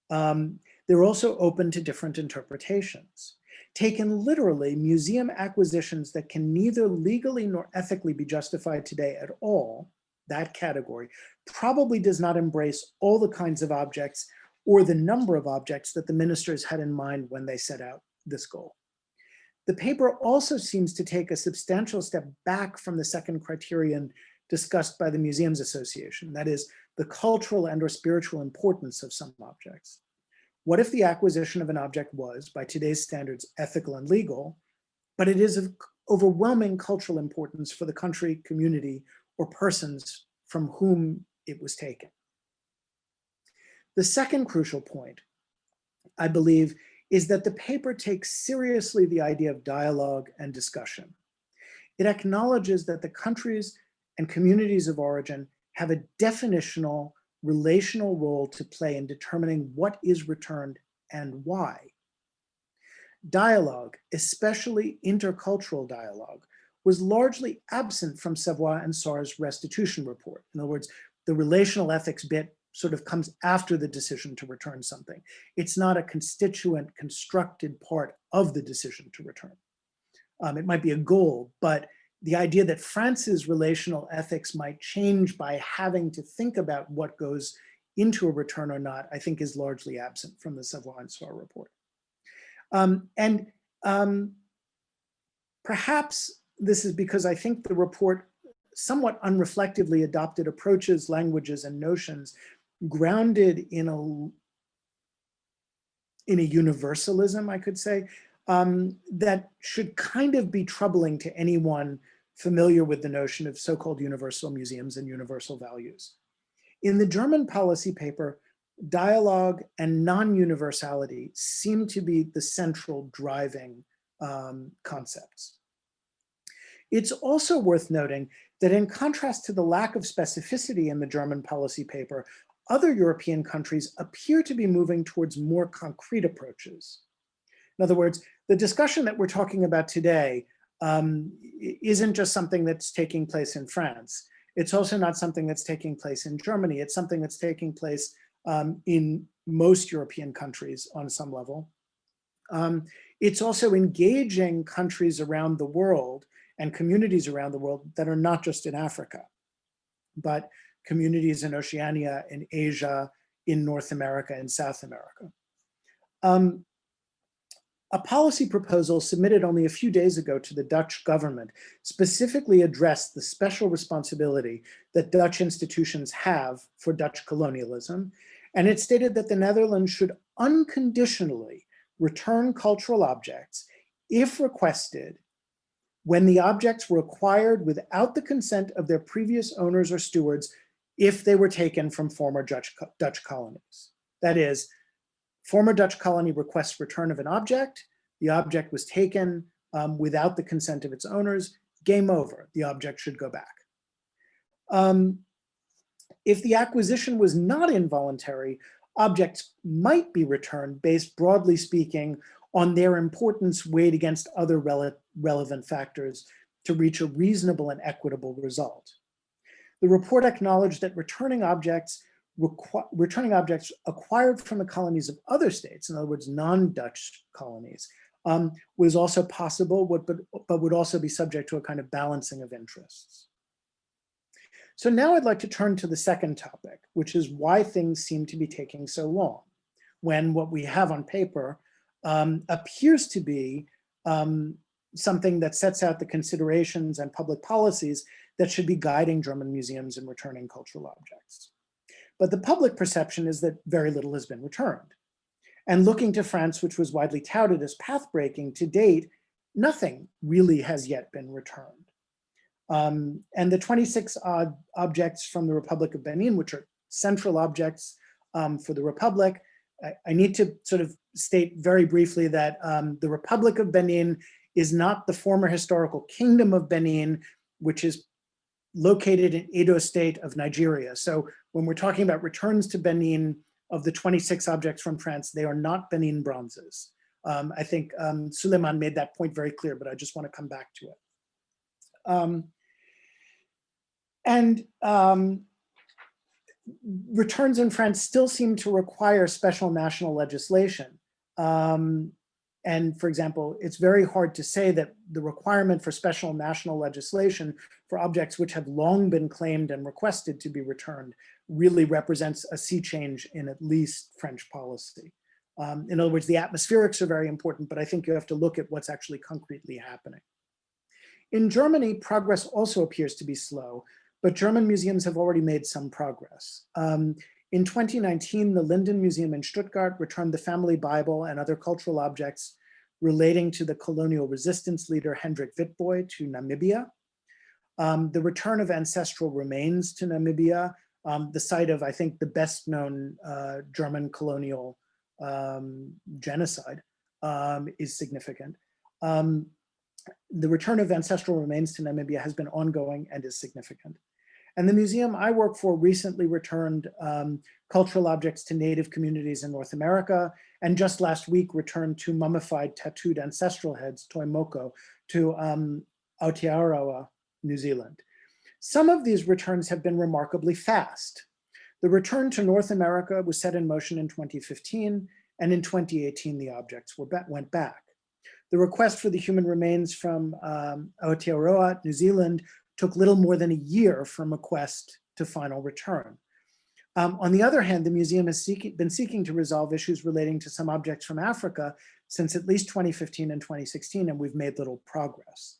They're also open to different interpretations. Taken literally, museum acquisitions that can neither legally nor ethically be justified today at all, that category, probably does not embrace all the kinds of objects or the number of objects that the ministers had in mind when they set out this goal. The paper also seems to take a substantial step back from the second criterion discussed by the Museums Association, that is, the cultural and or spiritual importance of some objects. What if the acquisition of an object was, by today's standards, ethical and legal, but it is of overwhelming cultural importance for the country, community, or persons from whom it was taken? The second crucial point, I believe, is that the paper takes seriously the idea of dialogue and discussion. It acknowledges that the countries and communities of origin have a definitional, relational role to play in determining what is returned and why. Dialogue, especially intercultural dialogue, was largely absent from Savoy and Sarr's restitution report. In other words, the relational ethics bit sort of comes after the decision to return something. It's not a constituent, constructed part of the decision to return. It might be a goal, but the idea that France's relational ethics might change by having to think about what goes into a return or not, I think is largely absent from the Savoy and Sarr report. Perhaps this is because I think the report somewhat unreflectively adopted approaches, languages, and notions grounded in a universalism, I could say, that should kind of be troubling to anyone familiar with the notion of so-called universal museums and universal values. In the German policy paper, dialogue and non-universality seem to be the central driving concepts. It's also worth noting that in contrast to the lack of specificity in the German policy paper, other European countries appear to be moving towards more concrete approaches. In other words, the discussion that we're talking about today isn't just something that's taking place in France. It's also not something that's taking place in Germany. It's something that's taking place in most European countries on some level. It's also engaging countries around the world and communities around the world that are not just in Africa, but communities in Oceania, in Asia, in North America, and South America. A policy proposal submitted only a few days ago to the Dutch government specifically addressed the special responsibility that Dutch institutions have for Dutch colonialism, and it stated that the Netherlands should unconditionally return cultural objects if requested when the objects were acquired without the consent of their previous owners or stewards if they were taken from former Dutch colonies. That is, former Dutch colony requests return of an object, the object was taken without the consent of its owners, game over, the object should go back. If the acquisition was not involuntary, objects might be returned based, broadly speaking, on their importance weighed against other relevant factors to reach a reasonable and equitable result. The report acknowledged that returning objects acquired from the colonies of other states, in other words, non-Dutch colonies, was also possible, but would also be subject to a kind of balancing of interests. So now I'd like to turn to the second topic, which is why things seem to be taking so long, when what we have on paper appears to be something that sets out the considerations and public policies that should be guiding German museums in returning cultural objects. But the public perception is that very little has been returned. And looking to France, which was widely touted as path-breaking, to date, nothing really has yet been returned. And the 26 odd objects from the Republic of Benin, which are central objects for the Republic, I need to sort of state very briefly that the Republic of Benin is not the former historical Kingdom of Benin, which is located in Edo State of Nigeria. So when we're talking about returns to Benin of the 26 objects from France, they are not Benin bronzes. I think Suleiman made that point very clear, but I just want to come back to it. Returns in France still seem to require special national legislation. And for example, it's very hard to say that the requirement for special national legislation for objects which have long been claimed and requested to be returned really represents a sea change in at least French policy. In other words, the atmospherics are very important, but I think you have to look at what's actually concretely happening. In Germany, progress also appears to be slow, but German museums have already made some progress. In 2019, the Linden Museum in Stuttgart returned the family Bible and other cultural objects relating to the colonial resistance leader Hendrik Witbooi to Namibia. The return of ancestral remains to Namibia, the site of, I think, the best known German colonial genocide, is significant. The return of ancestral remains to Namibia has been ongoing and is significant. And the museum I work for recently returned cultural objects to native communities in North America, and just last week returned two mummified tattooed ancestral heads, toi moko, to Aotearoa, New Zealand. Some of these returns have been remarkably fast. The return to North America was set in motion in 2015, and in 2018 the objects went back. The request for the human remains from Aotearoa, New Zealand, took little more than a year from request to final return. On the other hand, the museum has been seeking to resolve issues relating to some objects from Africa since at least 2015 and 2016, and we've made little progress.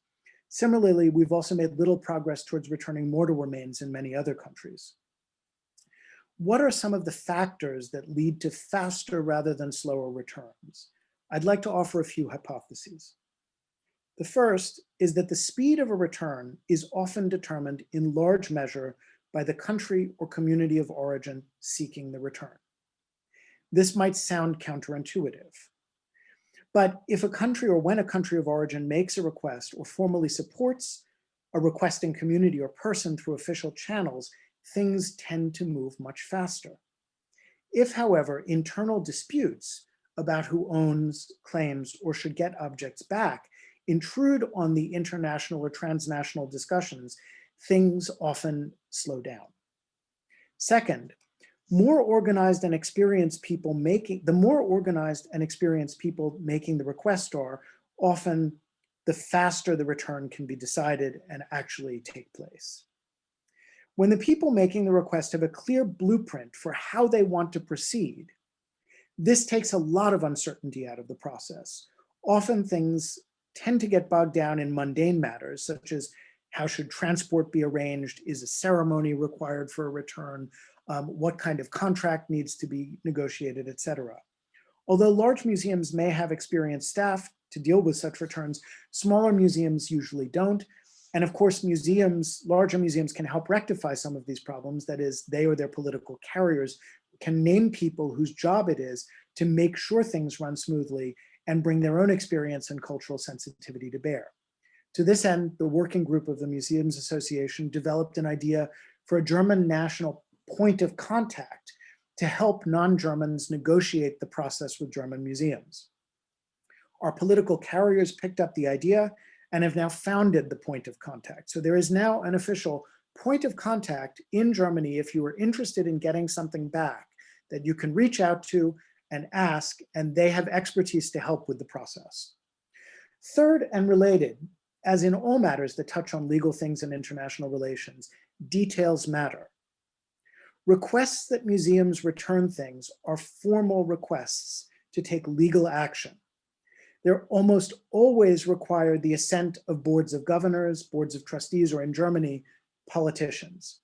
Similarly, we've also made little progress towards returning mortal remains in many other countries. What are some of the factors that lead to faster rather than slower returns? I'd like to offer a few hypotheses. The first is that the speed of a return is often determined in large measure by the country or community of origin seeking the return. This might sound counterintuitive, but if a country or when a country of origin makes a request or formally supports a requesting community or person through official channels, things tend to move much faster. If, however, internal disputes about who owns, claims, or should get objects back intrude on the international or transnational discussions, things often slow down. Second, the more organized and experienced people making the request are, often the faster the return can be decided and actually take place. When the people making the request have a clear blueprint for how they want to proceed, this takes a lot of uncertainty out of the process. Often things tend to get bogged down in mundane matters, such as how should transport be arranged? Is a ceremony required for a return? What kind of contract needs to be negotiated, etc. Although large museums may have experienced staff to deal with such returns, smaller museums usually don't. And of course, larger museums can help rectify some of these problems. That is, they or their political carriers can name people whose job it is to make sure things run smoothly and bring their own experience and cultural sensitivity to bear. To this end, the working group of the Museums Association developed an idea for a German national point of contact to help non-Germans negotiate the process with German museums. Our political carriers picked up the idea and have now founded the point of contact. So there is now an official point of contact in Germany if you are interested in getting something back that you can reach out to and ask, and they have expertise to help with the process. Third, and related, as in all matters that touch on legal things and international relations, details matter. Requests that museums return things are formal requests to take legal action. They're almost always require the assent of boards of governors, boards of trustees, or in Germany, politicians.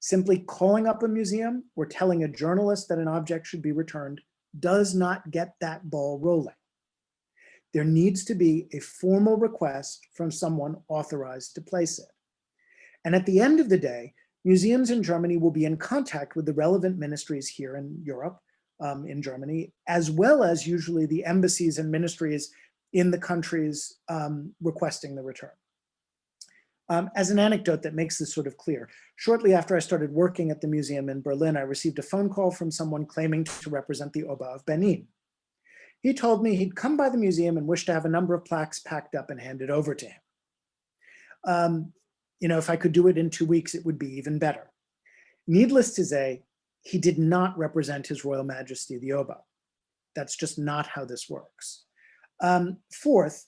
Simply calling up a museum or telling a journalist that an object should be returned does not get that ball rolling. There needs to be a formal request from someone authorized to place it. And at the end of the day, museums in Germany will be in contact with the relevant ministries here in Europe, in Germany, as well as usually the embassies and ministries in the countries requesting the return. As an anecdote that makes this sort of clear, shortly after I started working at the museum in Berlin, I received a phone call from someone claiming to represent the Oba of Benin. He told me he'd come by the museum and wished to have a number of plaques packed up and handed over to him. You know, if I could do it in 2 weeks, it would be even better. Needless to say, he did not represent His Royal Majesty the Oba. That's just not how this works. Fourth,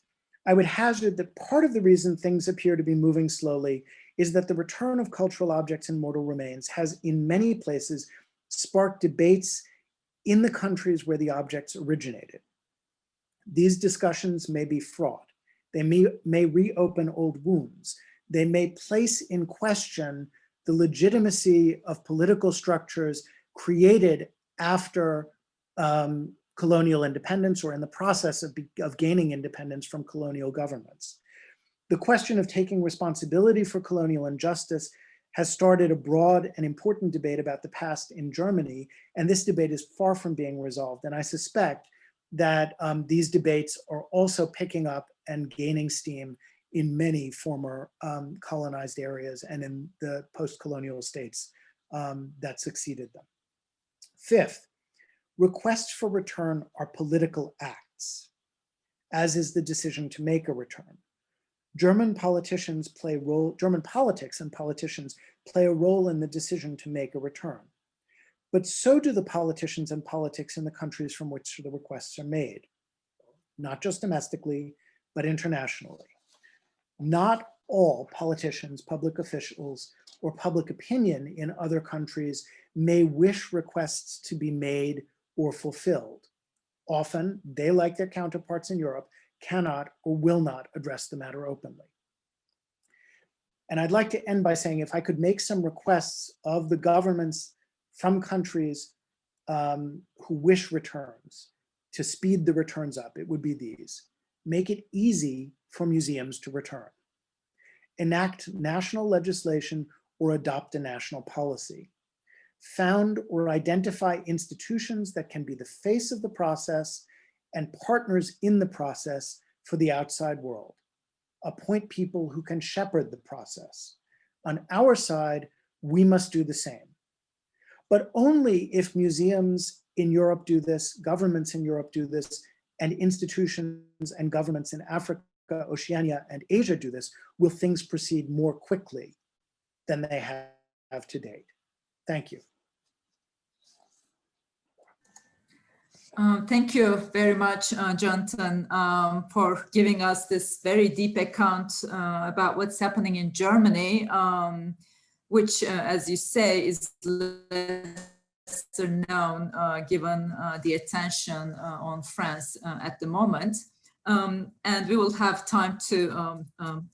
I would hazard that part of the reason things appear to be moving slowly is that the return of cultural objects and mortal remains has in many places sparked debates in the countries where the objects originated. These discussions may be fraught. They may reopen old wounds. They may place in question the legitimacy of political structures created after colonial independence or in the process of gaining independence from colonial governments. The question of taking responsibility for colonial injustice has started a broad and important debate about the past in Germany, and this debate is far from being resolved. And I suspect that these debates are also picking up and gaining steam in many former colonized areas and in the post-colonial states that succeeded them. Fifth, requests for return are political acts, as is the decision to make a return. German politics and politicians play a role in the decision to make a return. But so do the politicians and politics in the countries from which the requests are made, not just domestically, but internationally. Not all politicians, public officials, or public opinion in other countries may wish requests to be made or fulfilled. Often, they, like their counterparts in Europe, cannot or will not address the matter openly. And I'd like to end by saying, if I could make some requests of the governments from countries who wish returns to speed the returns up, it would be these. Make it easy for museums to return. Enact national legislation or adopt a national policy. Found or identify institutions that can be the face of the process and partners in the process for the outside world. Appoint people who can shepherd the process. On our side, we must do the same. But only if museums in Europe do this, governments in Europe do this, and institutions and governments in Africa, Oceania, and Asia do this, will things proceed more quickly than they have to date. Thank you. Thank you very much, Jonathan, for giving us this very deep account about what's happening in Germany, which, as you say, is lesser known given the attention on France at the moment. And we will have time to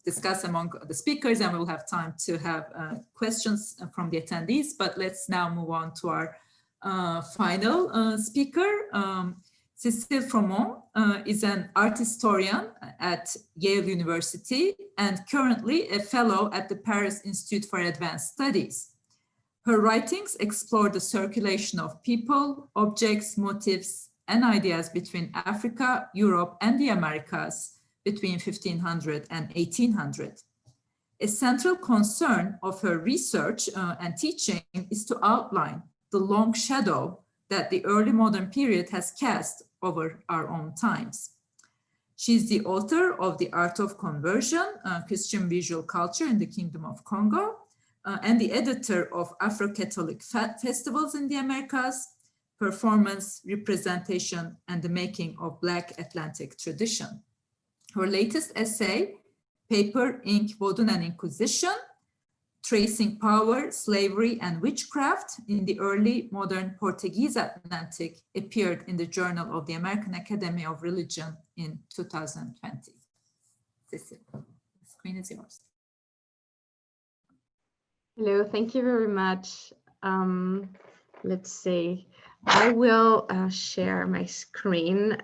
discuss among the speakers, and we will have time to have questions from the attendees. But let's now move on to our final speaker. Cécile Fromont is an art historian at Yale University and currently a fellow at the Paris Institute for Advanced Studies. Her writings explore the circulation of people, objects, motifs, and ideas between Africa, Europe, and the Americas between 1500 and 1800. A central concern of her research and teaching is to outline the long shadow that the early modern period has cast over our own times. She's the author of The Art of Conversion, Christian Visual Culture in the Kingdom of Congo, and the editor of Afro-Catholic Festivals in the Americas, Performance, Representation, and the Making of Black Atlantic Tradition. Her latest essay, Paper, Ink, Vodun, and Inquisition, Tracing Power, Slavery, and Witchcraft in the Early Modern Portuguese Atlantic, appeared in the Journal of the American Academy of Religion in 2020. Cecile, the screen is yours. Hello, thank you very much. Let's see, I will share my screen.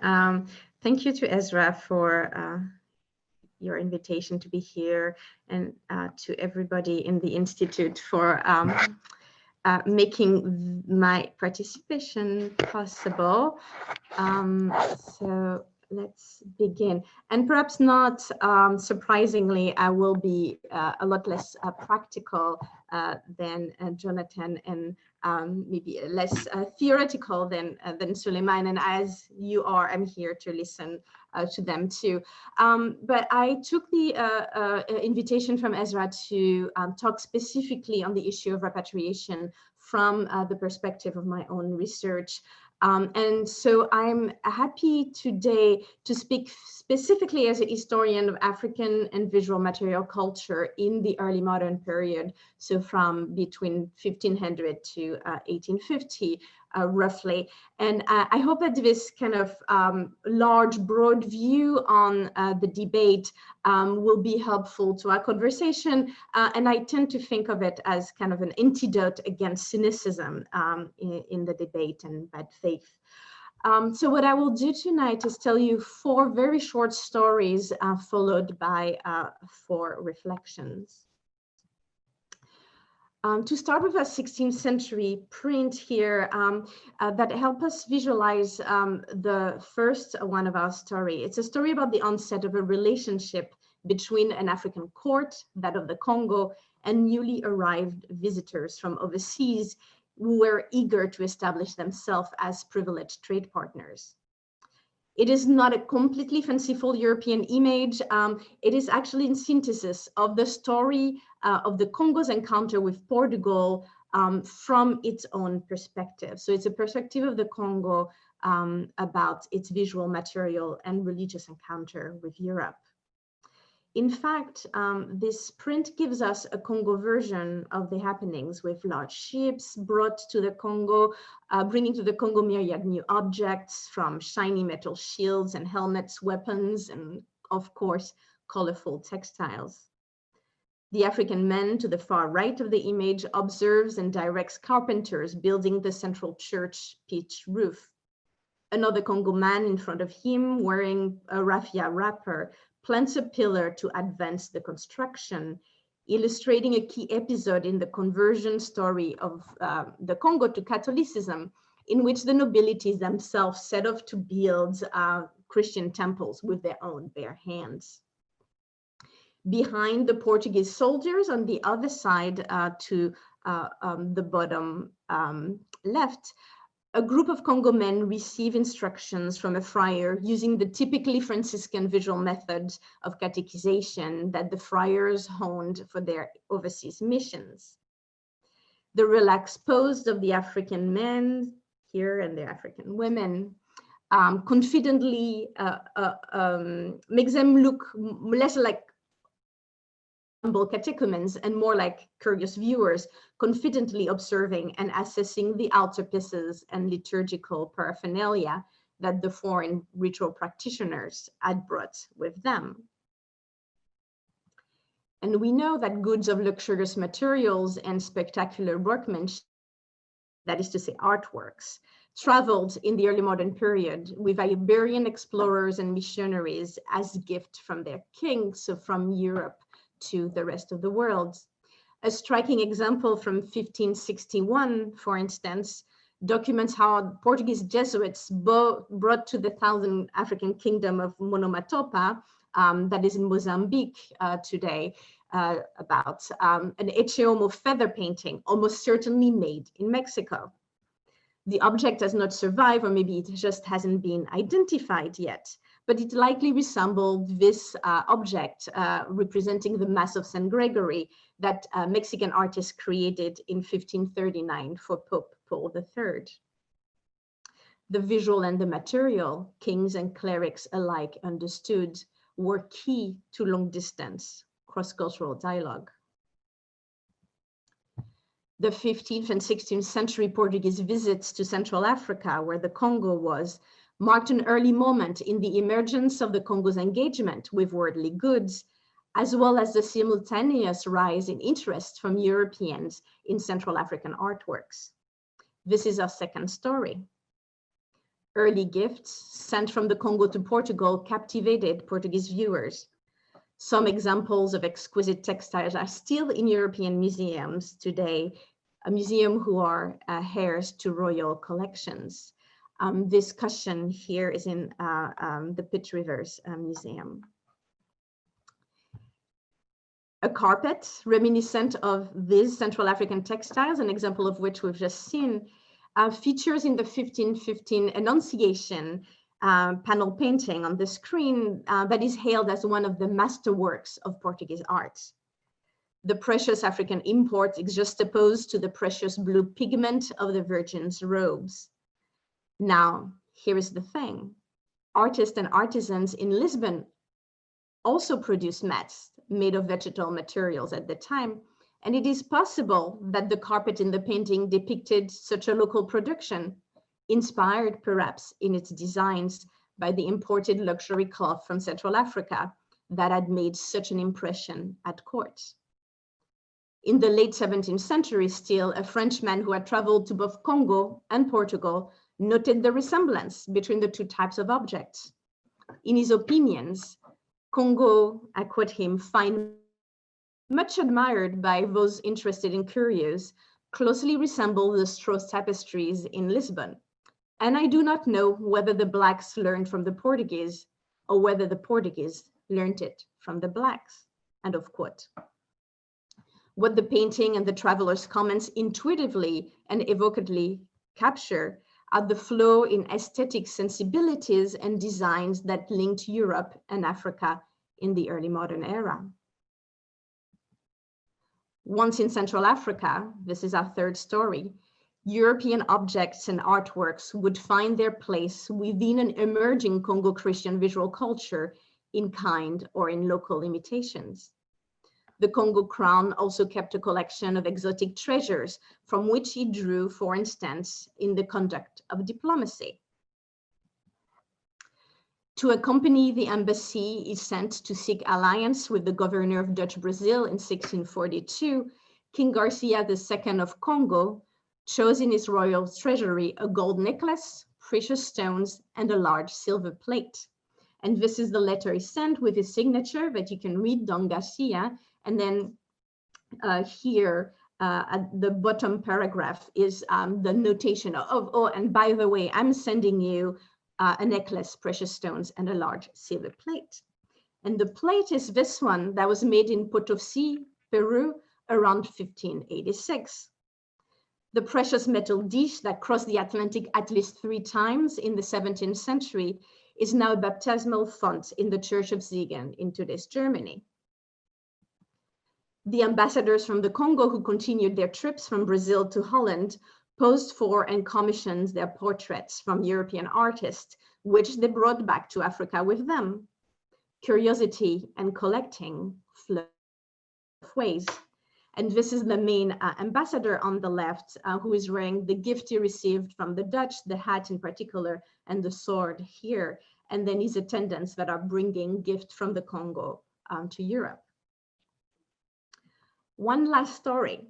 Thank you to Ezra for your invitation to be here, and to everybody in the Institute for making my participation possible. So let's begin. And perhaps not surprisingly, I will be a lot less practical than Jonathan, and maybe less theoretical than Suleiman. And as you are, I'm here to listen to them too. But I took the invitation from Ezra to talk specifically on the issue of repatriation from the perspective of my own research. And so I'm happy today to speak specifically as a historian of African and visual material culture in the early modern period, so from between 1500 to 1850, roughly. And I hope that this kind of large, broad view on the debate will be helpful to our conversation. And I tend to think of it as kind of an antidote against cynicism in the debate and bad faith. So what I will do tonight is tell you 4 very short stories followed by 4 reflections. To start with a 16th century print here that help us visualize the first one of our story. It's a story about the onset of a relationship between an African court, that of the Congo, and newly arrived visitors from overseas who were eager to establish themselves as privileged trade partners. It is not a completely fanciful European image. It is actually in synthesis of the story of the Congo's encounter with Portugal from its own perspective. So it's a perspective of the Congo about its visual material and religious encounter with Europe. In fact, this print gives us a Congo version of the happenings, with large ships brought to the Congo, bringing to the Congo myriad new objects, from shiny metal shields and helmets, weapons, and of course, colorful textiles. The African man to the far right of the image observes and directs carpenters building the central church pitch roof. Another Congo man in front of him, wearing a raffia wrapper, plants a pillar to advance the construction, illustrating a key episode in the conversion story of the Congo to Catholicism, in which the nobilities themselves set off to build Christian temples with their own bare hands. Behind the Portuguese soldiers on the other side to the bottom left, a group of Congo men receive instructions from a friar using the typically Franciscan visual methods of catechization that the friars honed for their overseas missions. The relaxed pose of the African men here and the African women confidently makes them look less like humble catechumens and more like curious viewers, confidently observing and assessing the altarpieces and liturgical paraphernalia that the foreign ritual practitioners had brought with them. And we know that goods of luxurious materials and spectacular workmanship, that is to say artworks, traveled in the early modern period with Iberian explorers and missionaries as gift from their kings, so from Europe to the rest of the world. A striking example from 1561, for instance, documents how Portuguese Jesuits brought to the Southern African kingdom of Monomatopa, that is in Mozambique today, about an Echeomo feather painting, almost certainly made in Mexico. The object does not survive, or maybe it just hasn't been identified yet, but it likely resembled this object representing the Mass of St. Gregory that Mexican artists created in 1539 for Pope Paul III. The visual and the material, kings and clerics alike understood, were key to long-distance cross-cultural dialogue. The 15th and 16th century Portuguese visits to Central Africa, where the Congo was, marked an early moment in the emergence of the Congo's engagement with worldly goods, as well as the simultaneous rise in interest from Europeans in Central African artworks. This is our second story. Early gifts sent from the Congo to Portugal captivated Portuguese viewers. Some examples of exquisite textiles are still in European museums today, a museum who are heirs to royal collections. This cushion here is in the Pitt Rivers Museum. A carpet reminiscent of these Central African textiles, an example of which we've just seen, features in the 1515 Annunciation panel painting on the screen that is hailed as one of the masterworks of Portuguese art. The precious African import is juxtaposed to the precious blue pigment of the Virgin's robes. Now, here is the thing. Artists and artisans in Lisbon also produced mats made of vegetal materials at the time, and it is possible that the carpet in the painting depicted such a local production, inspired perhaps in its designs by the imported luxury cloth from Central Africa that had made such an impression at court. In the late 17th century still, a Frenchman who had traveled to both Congo and Portugal noted the resemblance between the two types of objects. In his opinions, Congo, I quote him, Fein, much admired by those interested in curios, closely resemble the Strauss tapestries in Lisbon. And I do not know whether the blacks learned from the Portuguese or whether the Portuguese learned it from the blacks, end of quote. What the painting and the traveler's comments intuitively and evocatedly capture are the flow in aesthetic sensibilities and designs that linked Europe and Africa in the early modern era. Once in Central Africa, this is our third story, European objects and artworks would find their place within an emerging Congo Christian visual culture in kind or in local imitations. The Congo crown also kept a collection of exotic treasures from which it drew, for instance, in the conduct of diplomacy. To accompany the embassy is sent to seek alliance with the governor of Dutch Brazil in 1642, King Garcia II of Congo chose in his royal treasury a gold necklace, precious stones, and a large silver plate. And this is the letter he sent with his signature that you can read, Don Garcia. And then here at the bottom paragraph is the notation of, oh, and by the way, I'm sending you a necklace, precious stones, and a large silver plate. And the plate is this one that was made in Potosi, Peru, around 1586. The precious metal dish that crossed the Atlantic at least 3 times in the 17th century is now a baptismal font in the Church of Siegen in today's Germany. The ambassadors from the Congo who continued their trips from Brazil to Holland posed for and commissioned their portraits from European artists, which they brought back to Africa with them. Curiosity and collecting flow both ways. And this is the main ambassador on the left, who is wearing the gift he received from the Dutch, the hat in particular, and the sword here, and then his attendants that are bringing gifts from the Congo to Europe. One last story.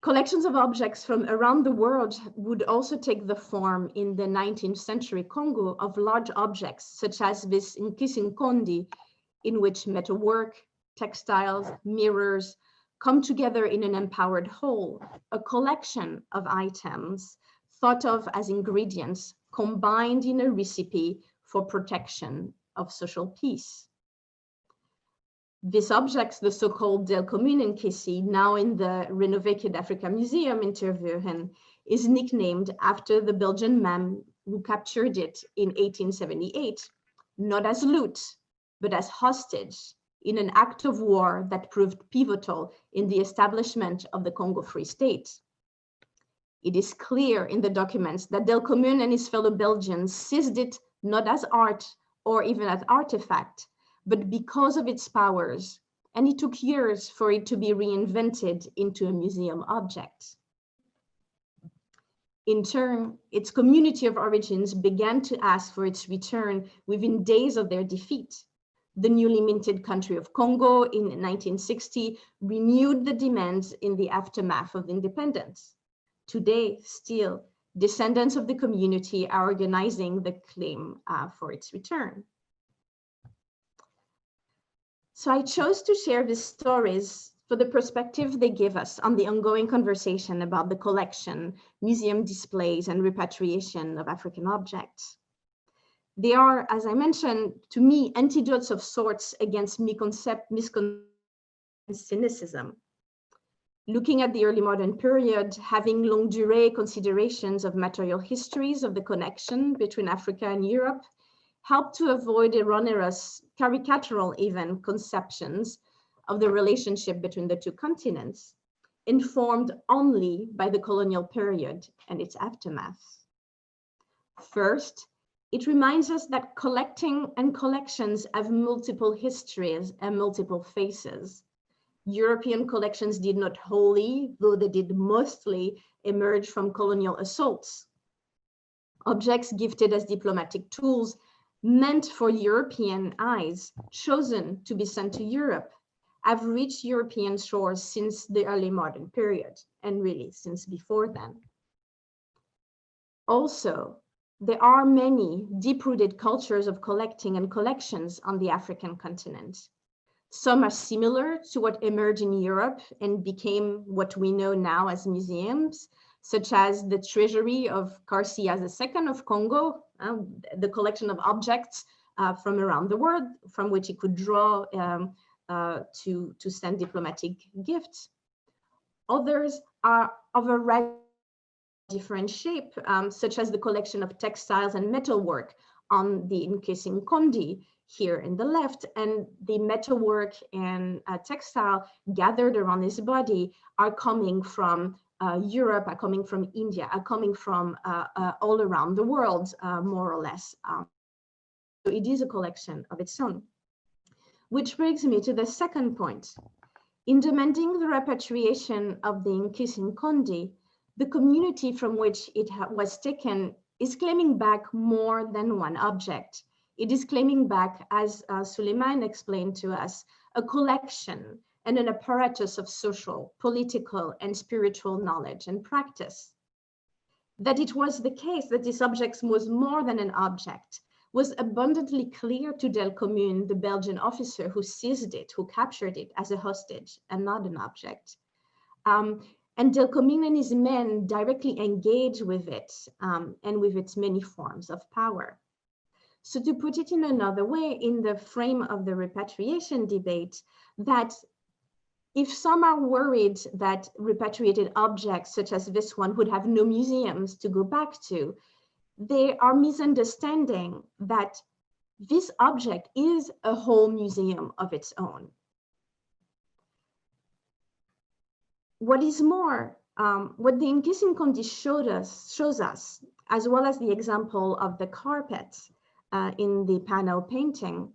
Collections of objects from around the world would also take the form in the 19th century Congo of large objects, such as this Nkisinkondi, in which metalwork, textiles, mirrors come together in an empowered whole, a collection of items thought of as ingredients combined in a recipe for protection of social peace. These objects, the so-called Del Comune Nkisi, now in the renovated Africa Museum in Tervuren, is nicknamed after the Belgian man who captured it in 1878, not as loot, but as hostage in an act of war that proved pivotal in the establishment of the Congo Free State. It is clear in the documents that Del Comune and his fellow Belgians seized it not as art or even as artifact, but because of its powers, and it took years for it to be reinvented into a museum object. In turn, its community of origins began to ask for its return within days of their defeat. The newly minted country of Congo in 1960 renewed the demands in the aftermath of independence. Today, still, descendants of the community are organizing the claim for its return. So I chose to share these stories for the perspective they give us on the ongoing conversation about the collection, museum displays, and repatriation of African objects. They are, as I mentioned, to me, antidotes of sorts against misconception and cynicism. Looking at the early modern period, having longue durée considerations of material histories of the connection between Africa and Europe, helped to avoid erroneous, caricatural even, conceptions of the relationship between the two continents, informed only by the colonial period and its aftermath. First, it reminds us that collecting and collections have multiple histories and multiple faces. European collections did not wholly, though they did mostly, emerge from colonial assaults. Objects gifted as diplomatic tools meant for European eyes, chosen to be sent to Europe, have reached European shores since the early modern period, and really since before then. Also, there are many deep-rooted cultures of collecting and collections on the African continent. Some are similar to what emerged in Europe and became what we know now as museums, such as the treasury of Garcia II of Congo, the collection of objects from around the world from which he could draw to send diplomatic gifts. Others are of a different shape, such as the collection of textiles and metalwork on the Nkisi Nkondi here in the left, and the metalwork and textile gathered around his body are coming from Europe, are coming from India, are coming from all around the world, more or less. So it is a collection of its own. Which brings me to the second point. In demanding the repatriation of the Nkisi Nkondi, the community from which it was taken is claiming back more than one object. It is claiming back, as Suleiman explained to us, a collection and an apparatus of social, political, and spiritual knowledge and practice. That it was the case that this object was more than an object was abundantly clear to Del Comune, the Belgian officer who seized it, who captured it as a hostage and not an object. And Del Comune and his men directly engage with it and with its many forms of power. So to put it in another way, in the frame of the repatriation debate, that if some are worried that repatriated objects such as this one would have no museums to go back to, they are misunderstanding that this object is a whole museum of its own. What is more, what the Nkisi Nkondi shows us, as well as the example of the carpet in the panel painting,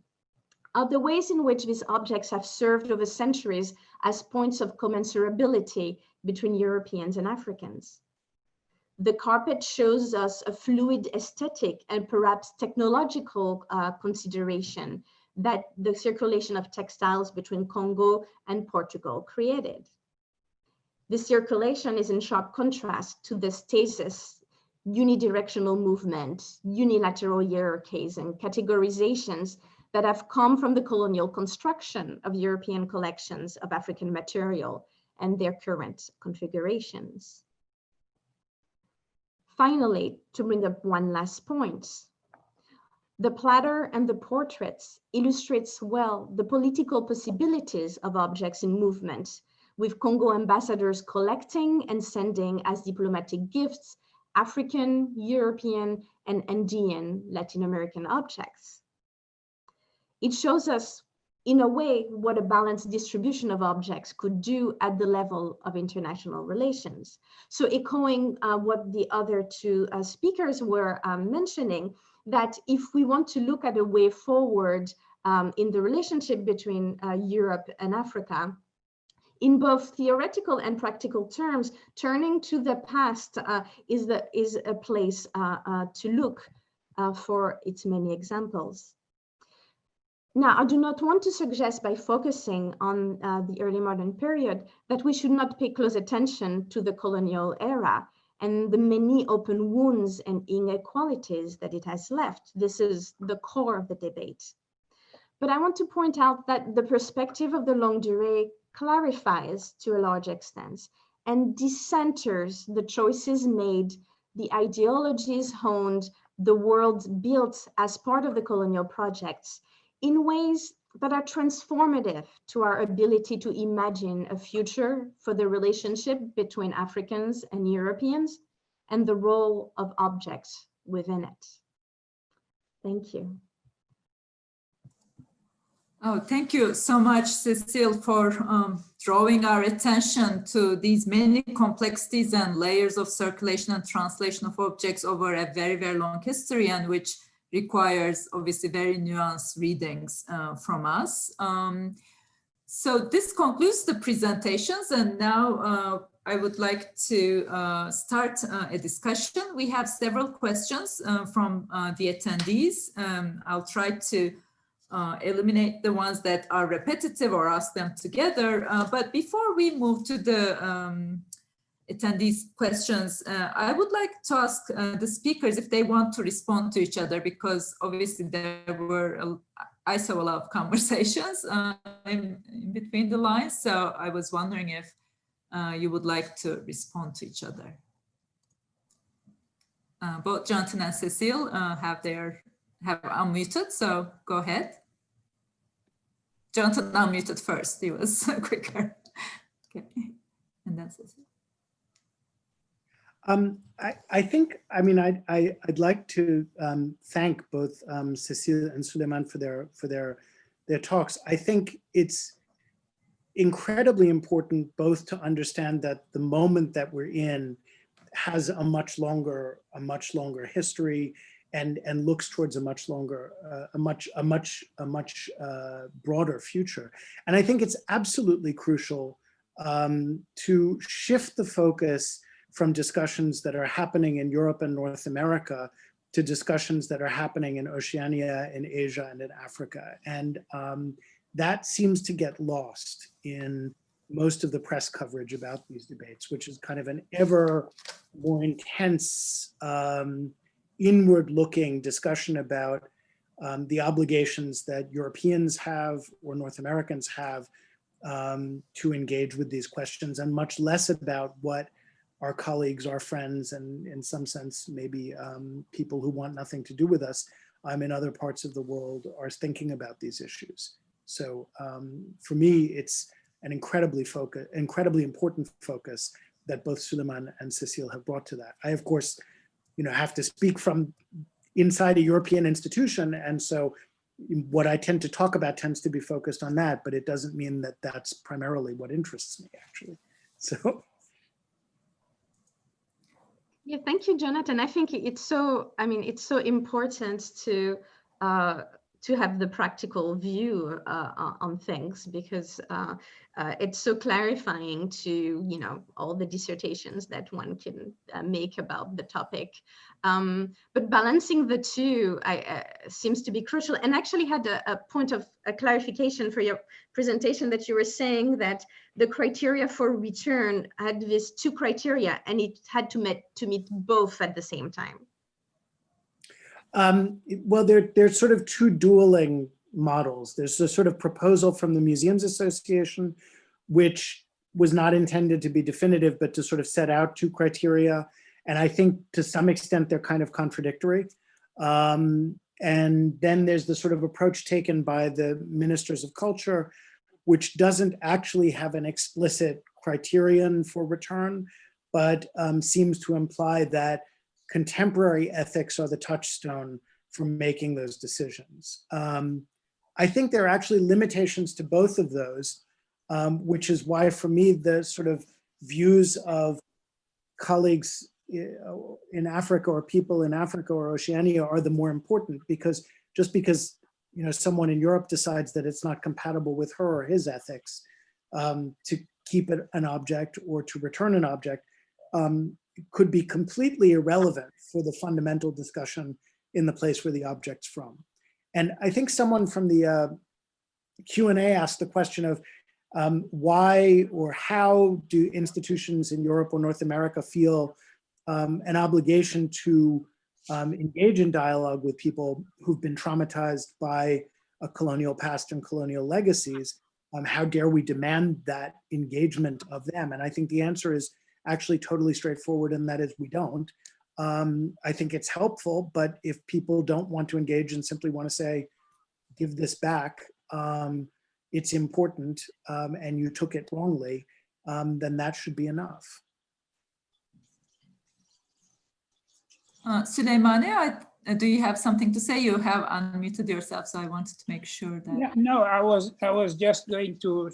are the ways in which these objects have served over centuries as points of commensurability between Europeans and Africans. The carpet shows us a fluid aesthetic and perhaps technological consideration that the circulation of textiles between Congo and Portugal created. The circulation is in sharp contrast to the stasis, unidirectional movement, unilateral hierarchies, and categorizations that have come from the colonial construction of European collections of African material and their current configurations. Finally, to bring up one last point, the platter and the portraits illustrates well the political possibilities of objects in movement, with Congo ambassadors collecting and sending as diplomatic gifts African, European, and Andean Latin American objects. It shows us, in a way, what a balanced distribution of objects could do at the level of international relations. So echoing what the other two speakers were mentioning, that if we want to look at a way forward in the relationship between Europe and Africa, in both theoretical and practical terms, turning to the past is a place to look for its many examples. Now, I do not want to suggest by focusing on the early modern period that we should not pay close attention to the colonial era and the many open wounds and inequalities that it has left. This is the core of the debate. But I want to point out that the perspective of the longue durée clarifies to a large extent and decenters the choices made, the ideologies honed, the world built as part of the colonial projects in ways that are transformative to our ability to imagine a future for the relationship between Africans and Europeans and the role of objects within it. Thank you. Oh, thank you so much, Cécile, for drawing our attention to these many complexities and layers of circulation and translation of objects over a very, very long history, and which requires obviously very nuanced readings from us. So this concludes the presentations, and now I would like to start a discussion. We have several questions from the attendees. I'll try to eliminate the ones that are repetitive or ask them together. But before we move to the attendees' questions, I would like to ask the speakers if they want to respond to each other, because obviously I saw a lot of conversations in between the lines. So I was wondering if you would like to respond to each other. Both Jonathan and Cécile have unmuted, so go ahead. Jonathan unmuted first, he was quicker. Okay, and then Cécile. I'd like to thank both Cécile and Suleiman for their talks. I think it's incredibly important both to understand that the moment that we're in has a much longer history and looks towards a much broader future. And I think it's absolutely crucial to shift the focus from discussions that are happening in Europe and North America to discussions that are happening in Oceania, in Asia, and in Africa. And that seems to get lost in most of the press coverage about these debates, which is kind of an ever more intense, inward-looking discussion about the obligations that Europeans have or North Americans have to engage with these questions, and much less about what our colleagues, our friends, and in some sense, maybe people who want nothing to do with us in other parts of the world are thinking about these issues. So for me, it's an incredibly important focus that both Suleiman and Cécile have brought to that. I, of course, have to speak from inside a European institution, and so what I tend to talk about tends to be focused on that, but it doesn't mean that that's primarily what interests me, actually. So. Yeah, thank you, Jonathan. I think it's so important to have the practical view on things, because it's so clarifying to all the dissertations that one can make about the topic. But balancing the two seems to be crucial. And actually had a point of clarification for your presentation, that you were saying that the criteria for return had these two criteria, and it had to meet both at the same time. Well, there's sort of two dueling models. There's a sort of proposal from the Museums Association, which was not intended to be definitive, but to sort of set out two criteria. And I think to some extent they're kind of contradictory. And then there's the sort of approach taken by the ministers of culture, which doesn't actually have an explicit criterion for return, but seems to imply that contemporary ethics are the touchstone for making those decisions. I think there are actually limitations to both of those, which is why for me, the sort of views of colleagues in Africa or people in Africa or Oceania are the more important, because just because someone in Europe decides that it's not compatible with her or his ethics to keep an object or to return an object could be completely irrelevant for the fundamental discussion in the place where the object's from. And I think someone from the Q&A asked the question of why or how do institutions in Europe or North America feel an obligation to engage in dialogue with people who've been traumatized by a colonial past and colonial legacies? How dare we demand that engagement of them? And I think the answer is actually totally straightforward, and that is we don't. I think it's helpful, but if people don't want to engage and simply want to say, give this back, it's important, and you took it wrongly, then that should be enough. Süleymane, do you have something to say? You have unmuted yourself, so I wanted to make sure that. Yeah, no, I was just going to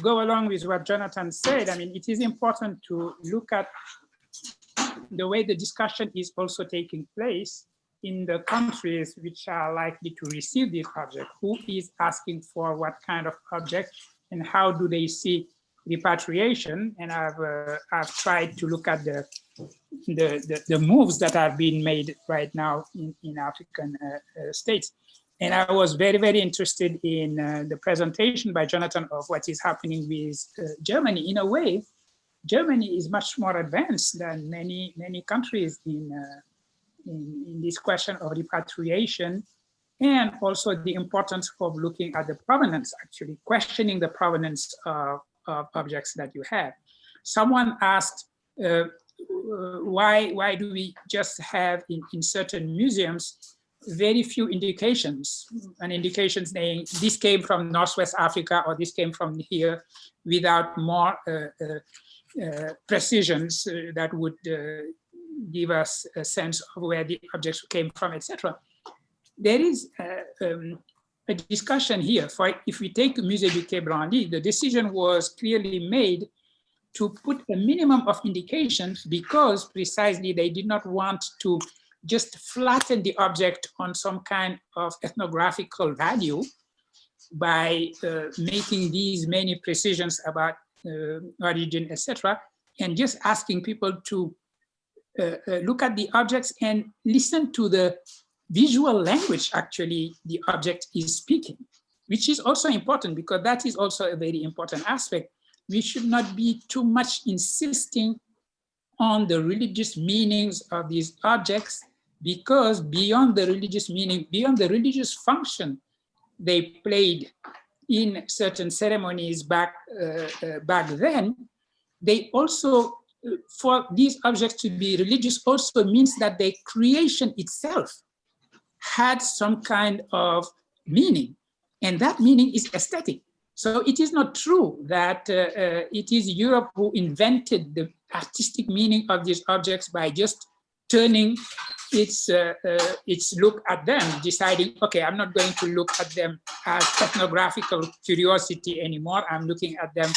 go along with what Jonathan said. I mean, it is important to look at the way the discussion is also taking place in the countries which are likely to receive this object. Who is asking for what kind of object, and how do they see repatriation? And I've tried to look at the moves that are being made right now in African states. And I was very, very interested in the presentation by Jonathan of what is happening with Germany. In a way, Germany is much more advanced than many countries in this question of repatriation, and also the importance of looking at the provenance, actually questioning the provenance of objects that you have. Someone asked, why do we just have in certain museums very few indications, and indications saying this came from Northwest Africa or this came from here, without more precisions that would give us a sense of where the objects came from, etc. There is a discussion here. For if we take Musée du Quai Branly, the decision was clearly made to put a minimum of indications because precisely they did not want to just flatten the object on some kind of ethnographical value by making these many precisions about origin, etc., and just asking people to look at the objects and listen to the visual language actually the object is speaking, which is also important because that is also a very important aspect. We should not be too much insisting on the religious meanings of these objects, because beyond the religious meaning, beyond the religious function they played in certain ceremonies back then, they also, for these objects to be religious also means that their creation itself had some kind of meaning, and that meaning is aesthetic. So it is not true that it is Europe who invented the artistic meaning of these objects by just turning its look at them, deciding, okay, I'm not going to look at them as ethnographical curiosity anymore. I'm looking at them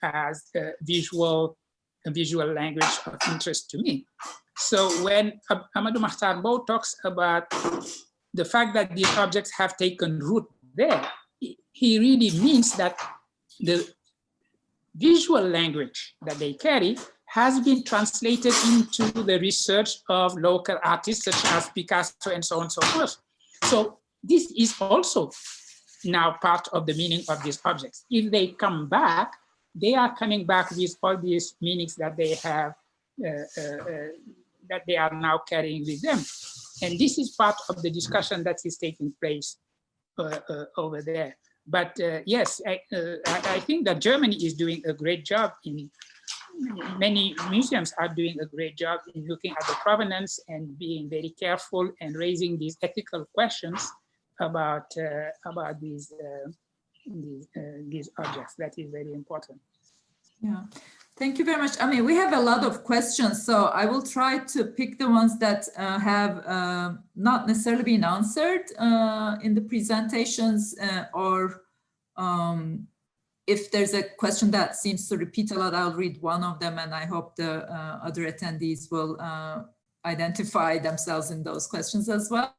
as a visual language of interest to me. So when Amadou Mahtar Mbow talks about the fact that these objects have taken root there, he really means that the visual language that they carry has been translated into the research of local artists such as Picasso and so on and so forth. So this is also now part of the meaning of these objects. If they come back, they are coming back with all these meanings that they have, that they are now carrying with them. And this is part of the discussion that is taking place over there. But yes, I think that Germany is doing a great job many museums are doing a great job in looking at the provenance and being very careful and raising these ethical questions about these objects. That is very important. Yeah, thank you very much. I mean, we have a lot of questions, so I will try to pick the ones that have not necessarily been answered in the presentations, or if there's a question that seems to repeat a lot, I'll read one of them, and I hope the other attendees will identify themselves in those questions as well.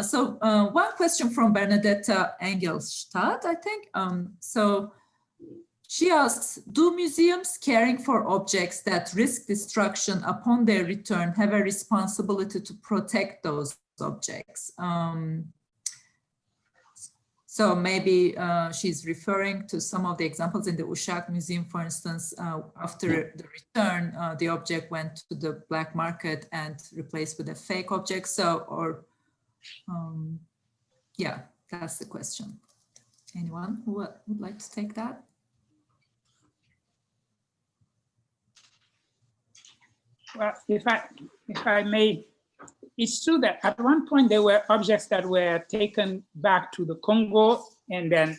So one question from Bernadetta Engelstadt, I think. So she asks, do museums caring for objects that risk destruction upon their return have a responsibility to protect those objects? So maybe she's referring to some of the examples in the Uşak Museum, for instance. After the return, the object went to the black market and replaced with a fake object. So, or yeah, that's the question. Anyone who would like to take that? Well, if I may, it's true that at one point there were objects that were taken back to the Congo and then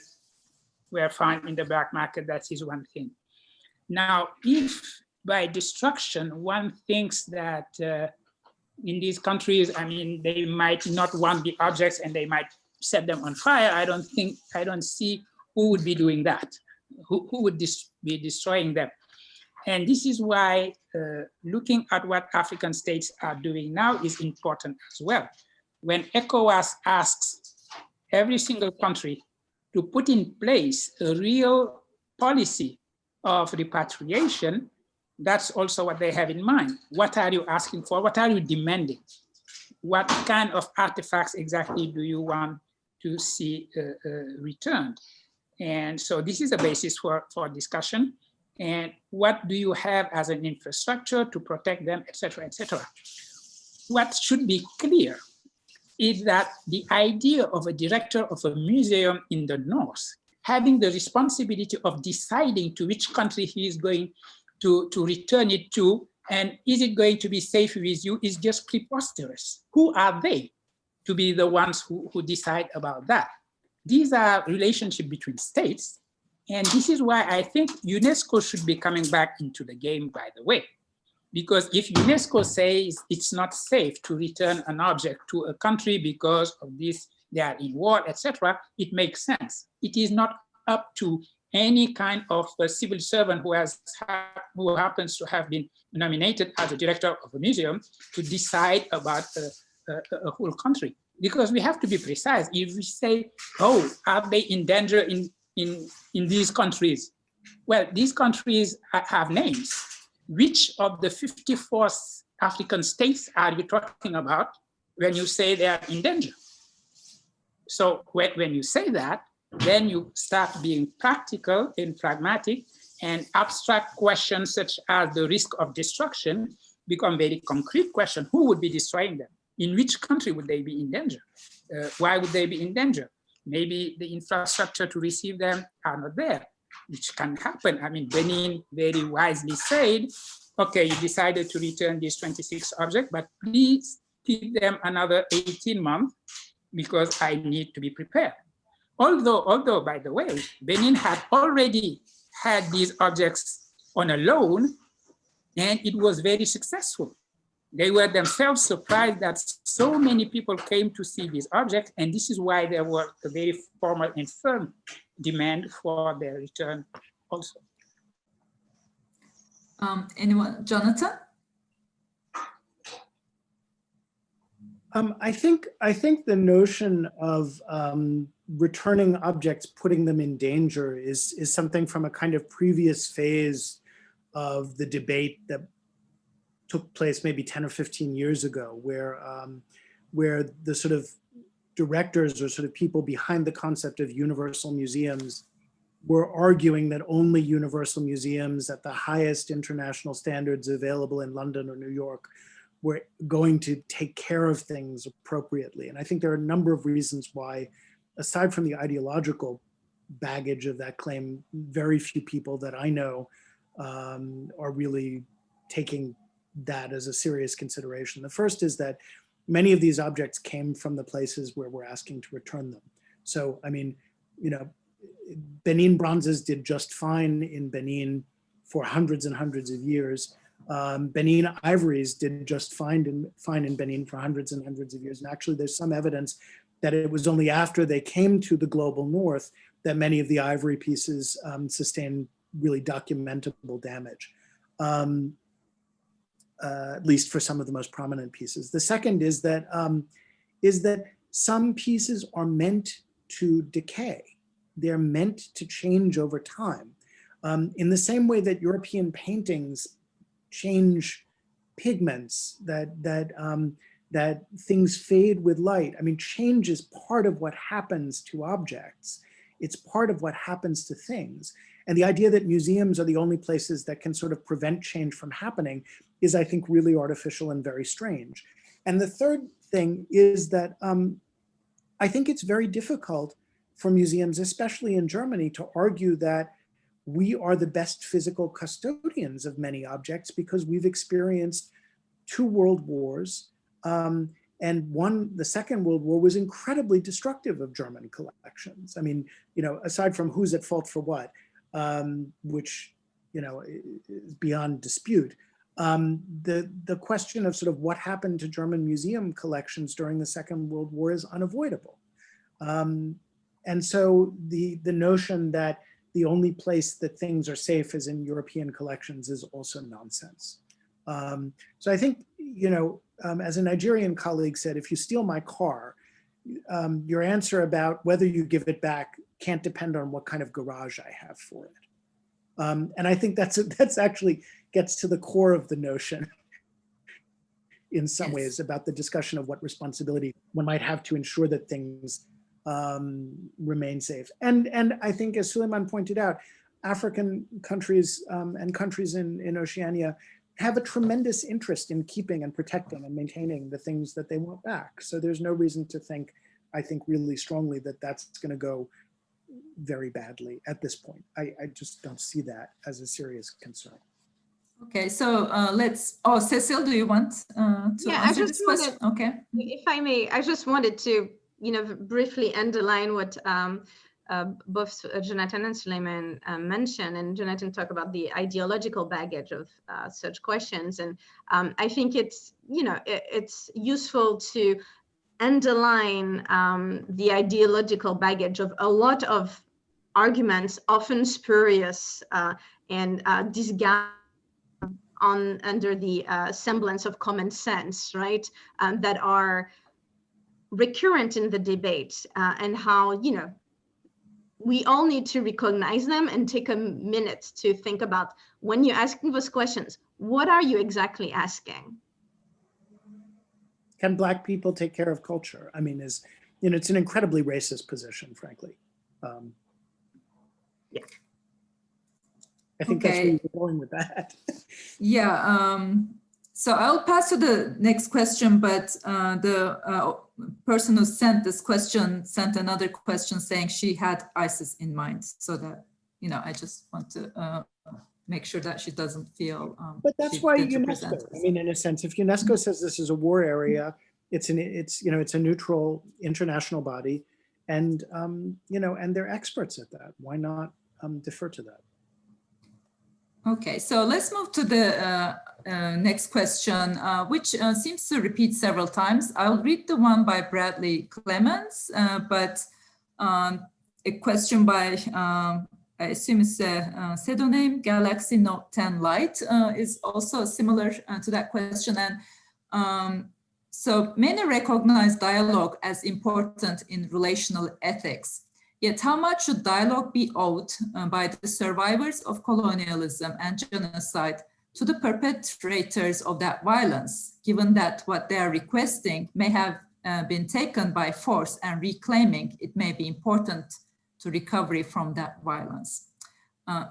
were found in the black market. That is one thing. Now, if by destruction one thinks that in these countries, I mean, they might not want the objects and they might set them on fire, I don't see who would be doing that, who would be destroying them. And this is why looking at what African states are doing now is important as well. When ECOWAS asks every single country to put in place a real policy of repatriation, that's also what they have in mind. What are you asking for? What are you demanding? What kind of artifacts exactly do you want to see returned? And so this is a basis for discussion. And what do you have as an infrastructure to protect them, et cetera, et cetera. What should be clear is that the idea of a director of a museum in the North having the responsibility of deciding to which country he is going to return it to, and is it going to be safe with you, is just preposterous. Who are they to be the ones who decide about that? These are relationships between states. And this is why I think UNESCO should be coming back into the game, by the way. Because if UNESCO says it's not safe to return an object to a country because of this, they are in war, etc., it makes sense. It is not up to any kind of a civil servant who happens to have been nominated as a director of a museum to decide about a whole country. Because we have to be precise. If we say, oh, are they in danger in these countries? Well, these countries have names. Which of the 54 African states are you talking about when you say they are in danger? So when you say that, then you start being practical and pragmatic, and abstract questions such as the risk of destruction become very concrete questions. Who would be destroying them? In which country would they be in danger? Why would they be in danger? Maybe the infrastructure to receive them are not there, which can happen. I mean, Benin very wisely said, okay, you decided to return these 26 objects, but please keep them another 18 months because I need to be prepared. Although, by the way, Benin had already had these objects on a loan, and it was very successful. They were themselves surprised that so many people came to see these objects, and this is why there was a very formal and firm demand for their return also. Anyone, Jonathan? I think the notion of returning objects, putting them in danger is something from a kind of previous phase of the debate that took place maybe 10 or 15 years ago, where the sort of directors or sort of people behind the concept of universal museums were arguing that only universal museums at the highest international standards available in London or New York were going to take care of things appropriately. And I think there are a number of reasons why, aside from the ideological baggage of that claim, very few people that I know are really taking that as a serious consideration. The first is that many of these objects came from the places where we're asking to return them. So, I mean, you know, Benin bronzes did just fine in Benin for hundreds and hundreds of years. Benin ivories did just fine in Benin for hundreds and hundreds of years. And actually there's some evidence that it was only after they came to the global north that many of the ivory pieces sustained really documentable damage, at least for some of the most prominent pieces. The second is that some pieces are meant to decay. They're meant to change over time. In the same way that European paintings change pigments, that things fade with light. I mean, change is part of what happens to objects. It's part of what happens to things. And the idea that museums are the only places that can sort of prevent change from happening is, I think, really artificial and very strange. And the third thing is that I think it's very difficult for museums, especially in Germany, to argue that we are the best physical custodians of many objects because we've experienced 2 world wars. And the Second World War was incredibly destructive of German collections. I mean, you know, aside from who's at fault for what, which, you know, is beyond dispute, the question of sort of what happened to German museum collections during the Second World War is unavoidable. And so the notion that the only place that things are safe is in European collections is also nonsense. So I think, you know, as a Nigerian colleague said, if you steal my car, your answer about whether you give it back can't depend on what kind of garage I have for it. And I think that's actually gets to the core of the notion in some ways about the discussion of what responsibility one might have to ensure that things remain safe. And I think, as Suleiman pointed out, African countries and countries in Oceania have a tremendous interest in keeping and protecting and maintaining the things that they want back. So there's no reason to think, I think really strongly, that that's going to go very badly at this point. I just don't see that as a serious concern. Okay, so Cecile, do you want to answer this question? Okay. If I may, I just wanted to, you know, briefly underline what both Jonathan and Suleiman mentioned, and Jonathan talked about the ideological baggage of such questions. And I think it's, you know, it's useful to underline the ideological baggage of a lot of arguments, often spurious and disguised under the semblance of common sense, right? That are recurrent in the debate, and how, you know, we all need to recognize them and take a minute to think about, when you're asking those questions, what are you exactly asking? Can Black people take care of culture? I mean, you know, it's an incredibly racist position, frankly. Yeah. I think that's where you're going with that. Yeah. So I'll pass to the next question, but the person who sent this question sent another question saying she had ISIS in mind. So that, you know, I just want to make sure that she doesn't feel. But that's why UNESCO. I mean, in a sense, if UNESCO says this is a war area, it's a neutral international body, and you know, and they're experts at that. Why not defer to that? Okay, so let's move to the next question, which seems to repeat several times. I'll read the one by Bradley Clemens, but a question by, I assume it's a pseudonym, Galaxy Note 10 Lite, is also similar to that question. And so many recognize dialogue as important in relational ethics. Yet how much should dialogue be owed by the survivors of colonialism and genocide to the perpetrators of that violence, given that what they are requesting may have been taken by force, and reclaiming it may be important to recovery from that violence?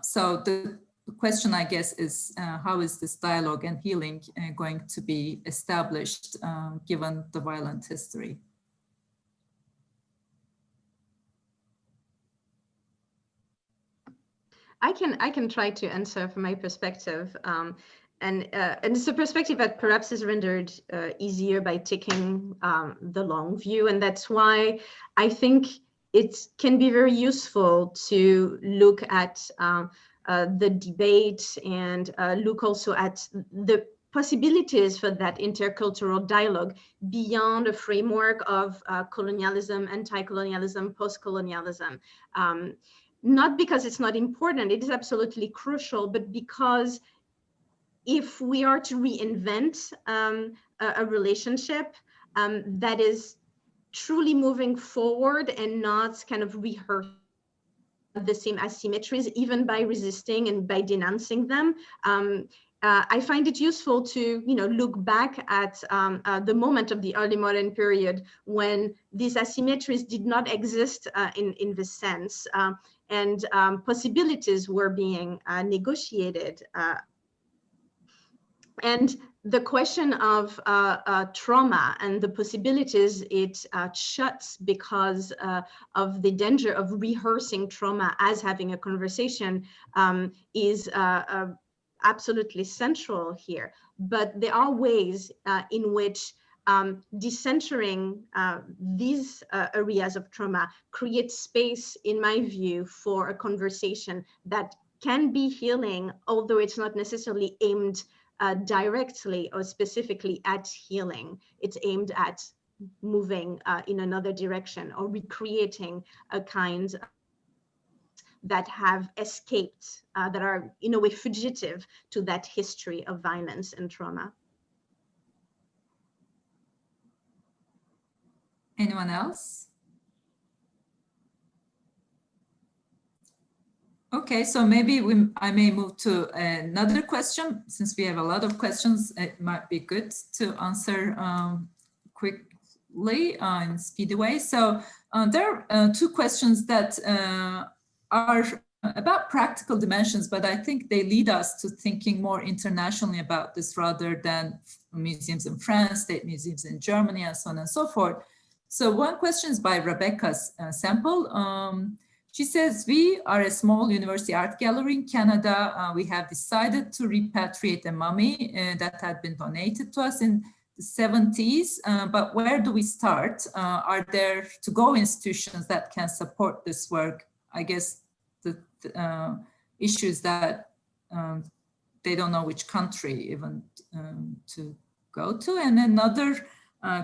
So the question, I guess, is how is this dialogue and healing going to be established given the violent history? I can try to answer from my perspective. And it's a perspective that perhaps is rendered easier by taking the long view. And that's why I think it can be very useful to look at the debate and look also at the possibilities for that intercultural dialogue beyond a framework of colonialism, anti-colonialism, post-colonialism. Not because it's not important, it is absolutely crucial, but because if we are to reinvent a relationship that is truly moving forward and not kind of rehearse the same asymmetries, even by resisting and by denouncing them, I find it useful to, look back at the moment of the early modern period when these asymmetries did not exist in this sense, and possibilities were being negotiated. And the question of trauma and the possibilities it shuts because of the danger of rehearsing trauma as having a conversation is absolutely central here. But there are ways in which decentering these areas of trauma creates space, in my view, for a conversation that can be healing, although it's not necessarily aimed directly or specifically at healing. It's aimed at moving in another direction or recreating a kind that have escaped, that are in a way fugitive to that history of violence and trauma. Anyone else? Okay, so maybe I may move to another question. Since we have a lot of questions, it might be good to answer quickly in a speedy way. So there are two questions that are about practical dimensions, but I think they lead us to thinking more internationally about this rather than museums in France, state museums in Germany, and so on and so forth. So one question is by Rebecca's sample. She says, we are a small university art gallery in Canada. We have decided to repatriate a mummy that had been donated to us in the 70s, but where do we start? Are there to-go institutions that can support this work? I guess the issues that they don't know which country even to go to. And another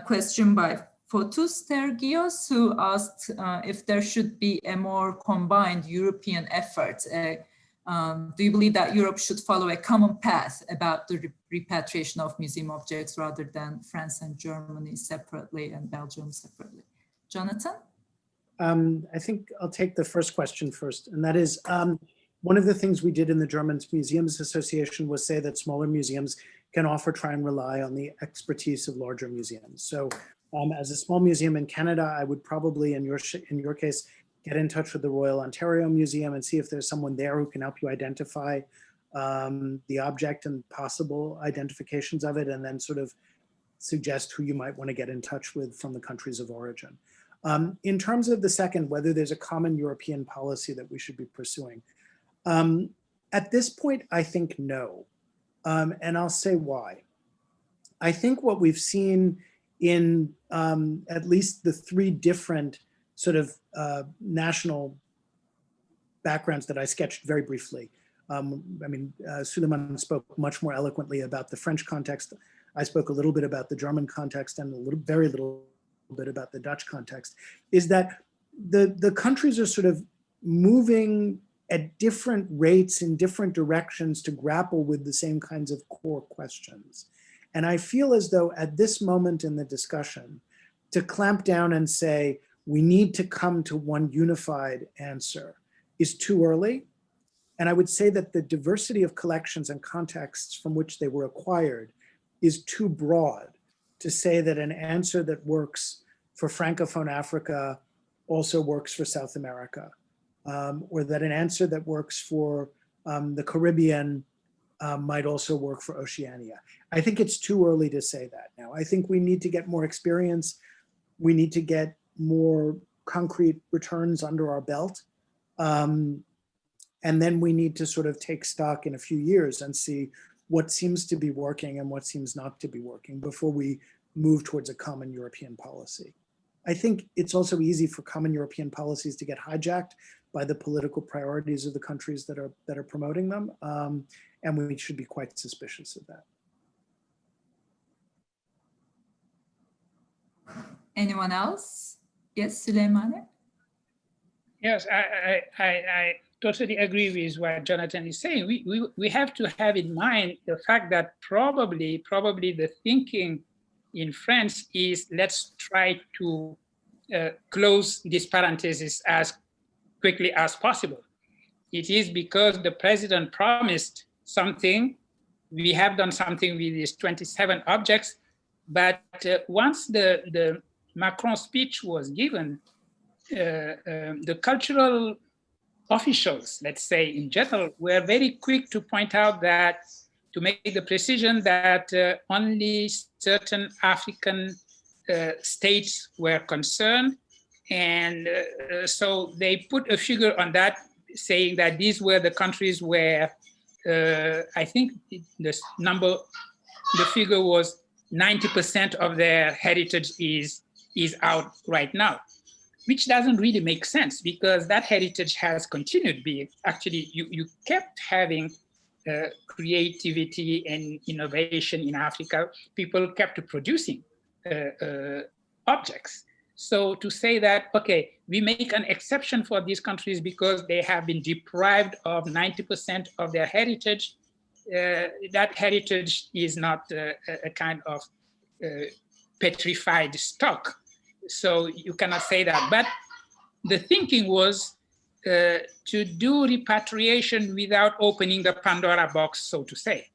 question by Fotus Tergios, who asked if there should be a more combined European effort. Do you believe that Europe should follow a common path about the repatriation of museum objects rather than France and Germany separately and Belgium separately? Jonathan? I think I'll take the first question first, and that is one of the things we did in the German Museums Association was say that smaller museums can try and rely on the expertise of larger museums. So as a small museum in Canada, I would probably, in your case, get in touch with the Royal Ontario Museum and see if there's someone there who can help you identify the object and possible identifications of it, and then sort of suggest who you might want to get in touch with from the countries of origin. In terms of the second, whether there's a common European policy that we should be pursuing, at this point, I think no. And I'll say why. I think what we've seen in at least the three different sort of national backgrounds that I sketched very briefly. Suleiman spoke much more eloquently about the French context. I spoke a little bit about the German context and very little bit about the Dutch context, is that the countries are sort of moving at different rates in different directions to grapple with the same kinds of core questions. And I feel as though at this moment in the discussion, to clamp down and say, we need to come to one unified answer is too early. And I would say that the diversity of collections and contexts from which they were acquired is too broad to say that an answer that works for Francophone Africa also works for South America, or that an answer that works for the Caribbean might also work for Oceania. I think it's too early to say that now. I think we need to get more experience. We need to get more concrete returns under our belt. And And then we need to sort of take stock in a few years and see what seems to be working and what seems not to be working before we move towards a common European policy. I think it's also easy for common European policies to get hijacked by the political priorities of the countries that are promoting them, and we should be quite suspicious of that. Anyone else? Yes, Süleymane? Yes, I totally agree with what Jonathan is saying. We have to have in mind the fact that probably the thinking in France is, let's try to close this parenthesis as quickly as possible. It is because the president promised something. We have done something with these 27 objects, but once the Macron speech was given, the cultural officials, let's say in general, were very quick to point out that, to make the precision that only certain African states were concerned. And so they put a figure on that, saying that these were the countries where I think the figure was 90% of their heritage is out right now, which doesn't really make sense, because that heritage has continued being, actually, you kept having creativity and innovation in Africa. People kept producing objects. So to say that, okay, we make an exception for these countries because they have been deprived of 90% of their heritage, that heritage is not a kind of petrified stock. So you cannot say that. But the thinking was to do repatriation without opening the Pandora box, so to say.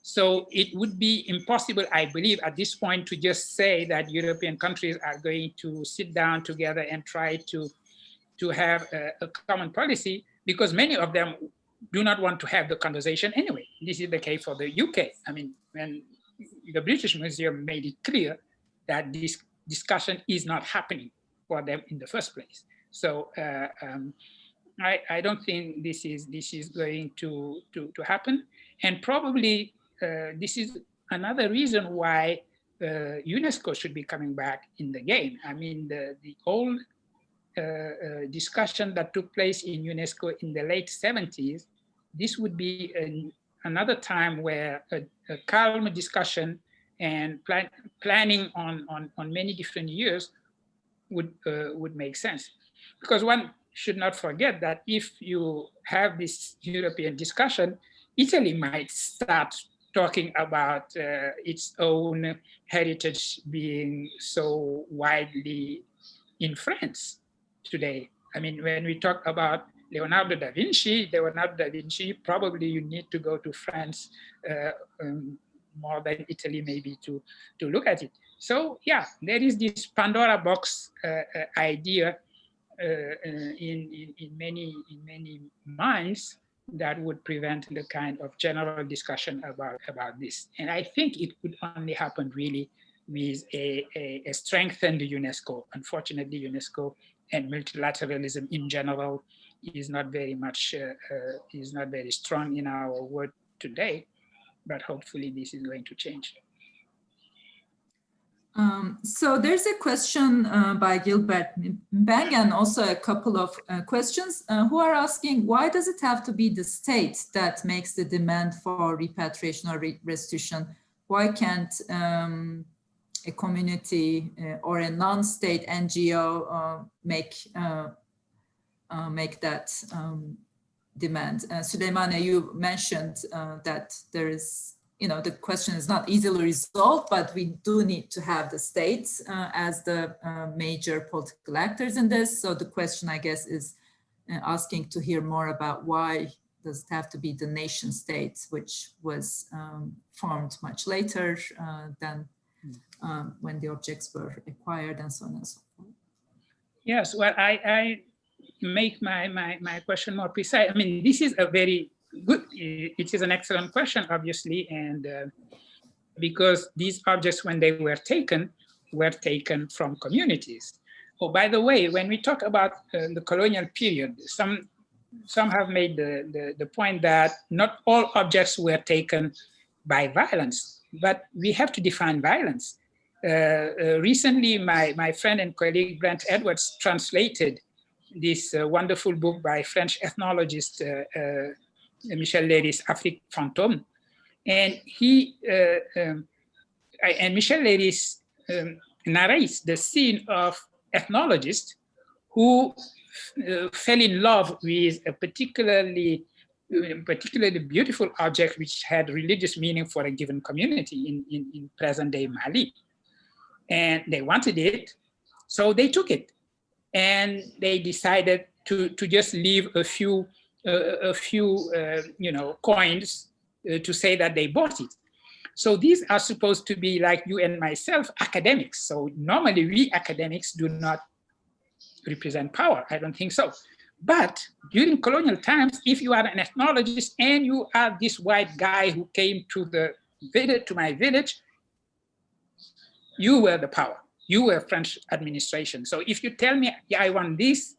So it would be impossible, I believe, at this point to just say that European countries are going to sit down together and try to have a common policy, because many of them do not want to have the conversation anyway. This is the case for the UK. I mean, when the British Museum made it clear that this discussion is not happening for them in the first place. So I don't think this is going to happen. And probably this is another reason why UNESCO should be coming back in the game. I mean, the old discussion that took place in UNESCO in the late 70s, this would be another time where a calm discussion and planning on many different years would make sense. Because one should not forget that if you have this European discussion, Italy might start talking about its own heritage being so widely in France today. I mean, when we talk about Leonardo da Vinci, probably you need to go to France more than Italy maybe to look at it. So yeah, there is this Pandora box idea in many minds that would prevent the kind of general discussion about this. And I think it could only happen really with a strengthened UNESCO. Unfortunately, UNESCO and multilateralism in general is not very strong in our world today, but hopefully this is going to change. So there's a question by Gilbert Mbang, and also a couple of questions who are asking, why does it have to be the state that makes the demand for repatriation or restitution? Why can't a community or a non-state NGO make that demand? Süleymane, you mentioned that there is, the question is not easily resolved, but we do need to have the states as the major political actors in this. So the question, I guess, is asking to hear more about why does it have to be the nation states, which was formed much later than when the objects were acquired and so on and so forth. Yes, well, I make my question more precise. I mean, this is a very good, it is an excellent question, obviously, and because these objects, when they were taken from communities. Oh, by the way, when we talk about the colonial period, some some have made the point that not all objects were taken by violence, but we have to define violence. Recently, my friend and colleague Brent Edwards translated this wonderful book by French ethnologist Michel Léry's Afrique Fantôme, and Michel Léry's narrates the scene of ethnologists who fell in love with a particularly beautiful object which had religious meaning for a given community in present-day Mali. And they wanted it, so they took it. And they decided to just leave a few coins to say that they bought it. So these are supposed to be, like you and myself, academics. So normally we academics do not represent power. I don't think so. But during colonial times, if you are an ethnologist and you are this white guy who came to my village, you were the power. You were French administration. So if you tell me, yeah, I want this,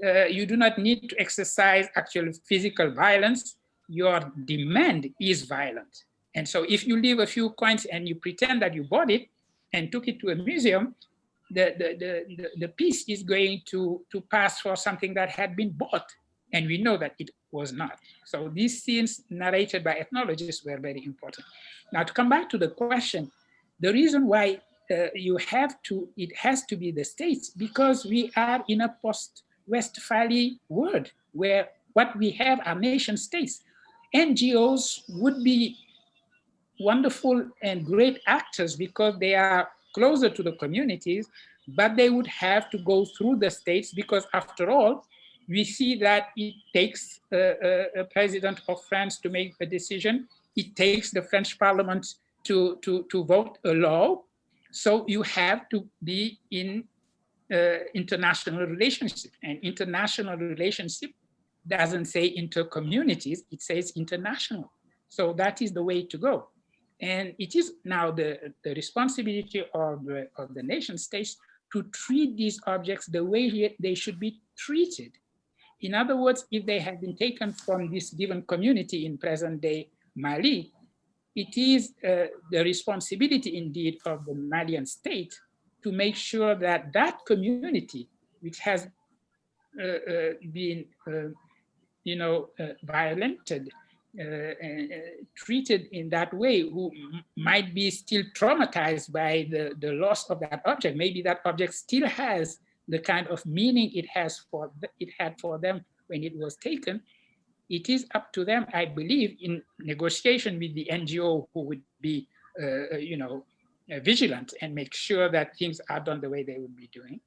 you do not need to exercise actual physical violence. Your demand is violent. And so if you leave a few coins and you pretend that you bought it and took it to a museum, the piece is going to pass for something that had been bought. And we know that it was not. So these scenes narrated by ethnologists were very important. Now to come back to the question, the reason why it has to be the states, because we are in a post-Westphalia world where what we have are nation states. NGOs would be wonderful and great actors because they are closer to the communities, but they would have to go through the states because after all, we see that it takes a president of France to make a decision. It takes the French parliament to vote a law. So you have to be in international relationship, and international relationship doesn't say inter-communities, it says international. So that is the way to go. And it is now the responsibility of the nation states to treat these objects the way they should be treated. In other words, if they have been taken from this given community in present-day Mali, it is the responsibility indeed of the Malian state to make sure that that community, which has been violated, treated in that way, who might be still traumatized by the loss of that object. Maybe that object still has the kind of meaning it had for them when it was taken. It is up to them, I believe, in negotiation with the NGO, who would be, vigilant and make sure that things are done the way they would be doing.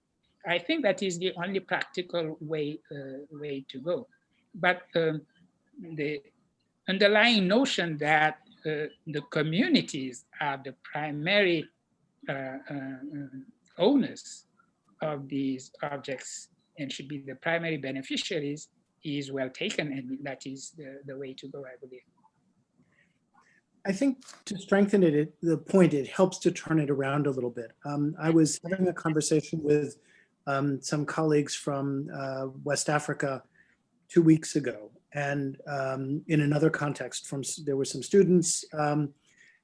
I think that is the only practical way to go. But the underlying notion that the communities are the primary owners of these objects and should be the primary beneficiaries is well taken, and that is the way to go, I believe. I think to strengthen the point, it helps to turn it around a little bit. I was having a conversation with some colleagues from West Africa 2 weeks ago, and in another context, there were some students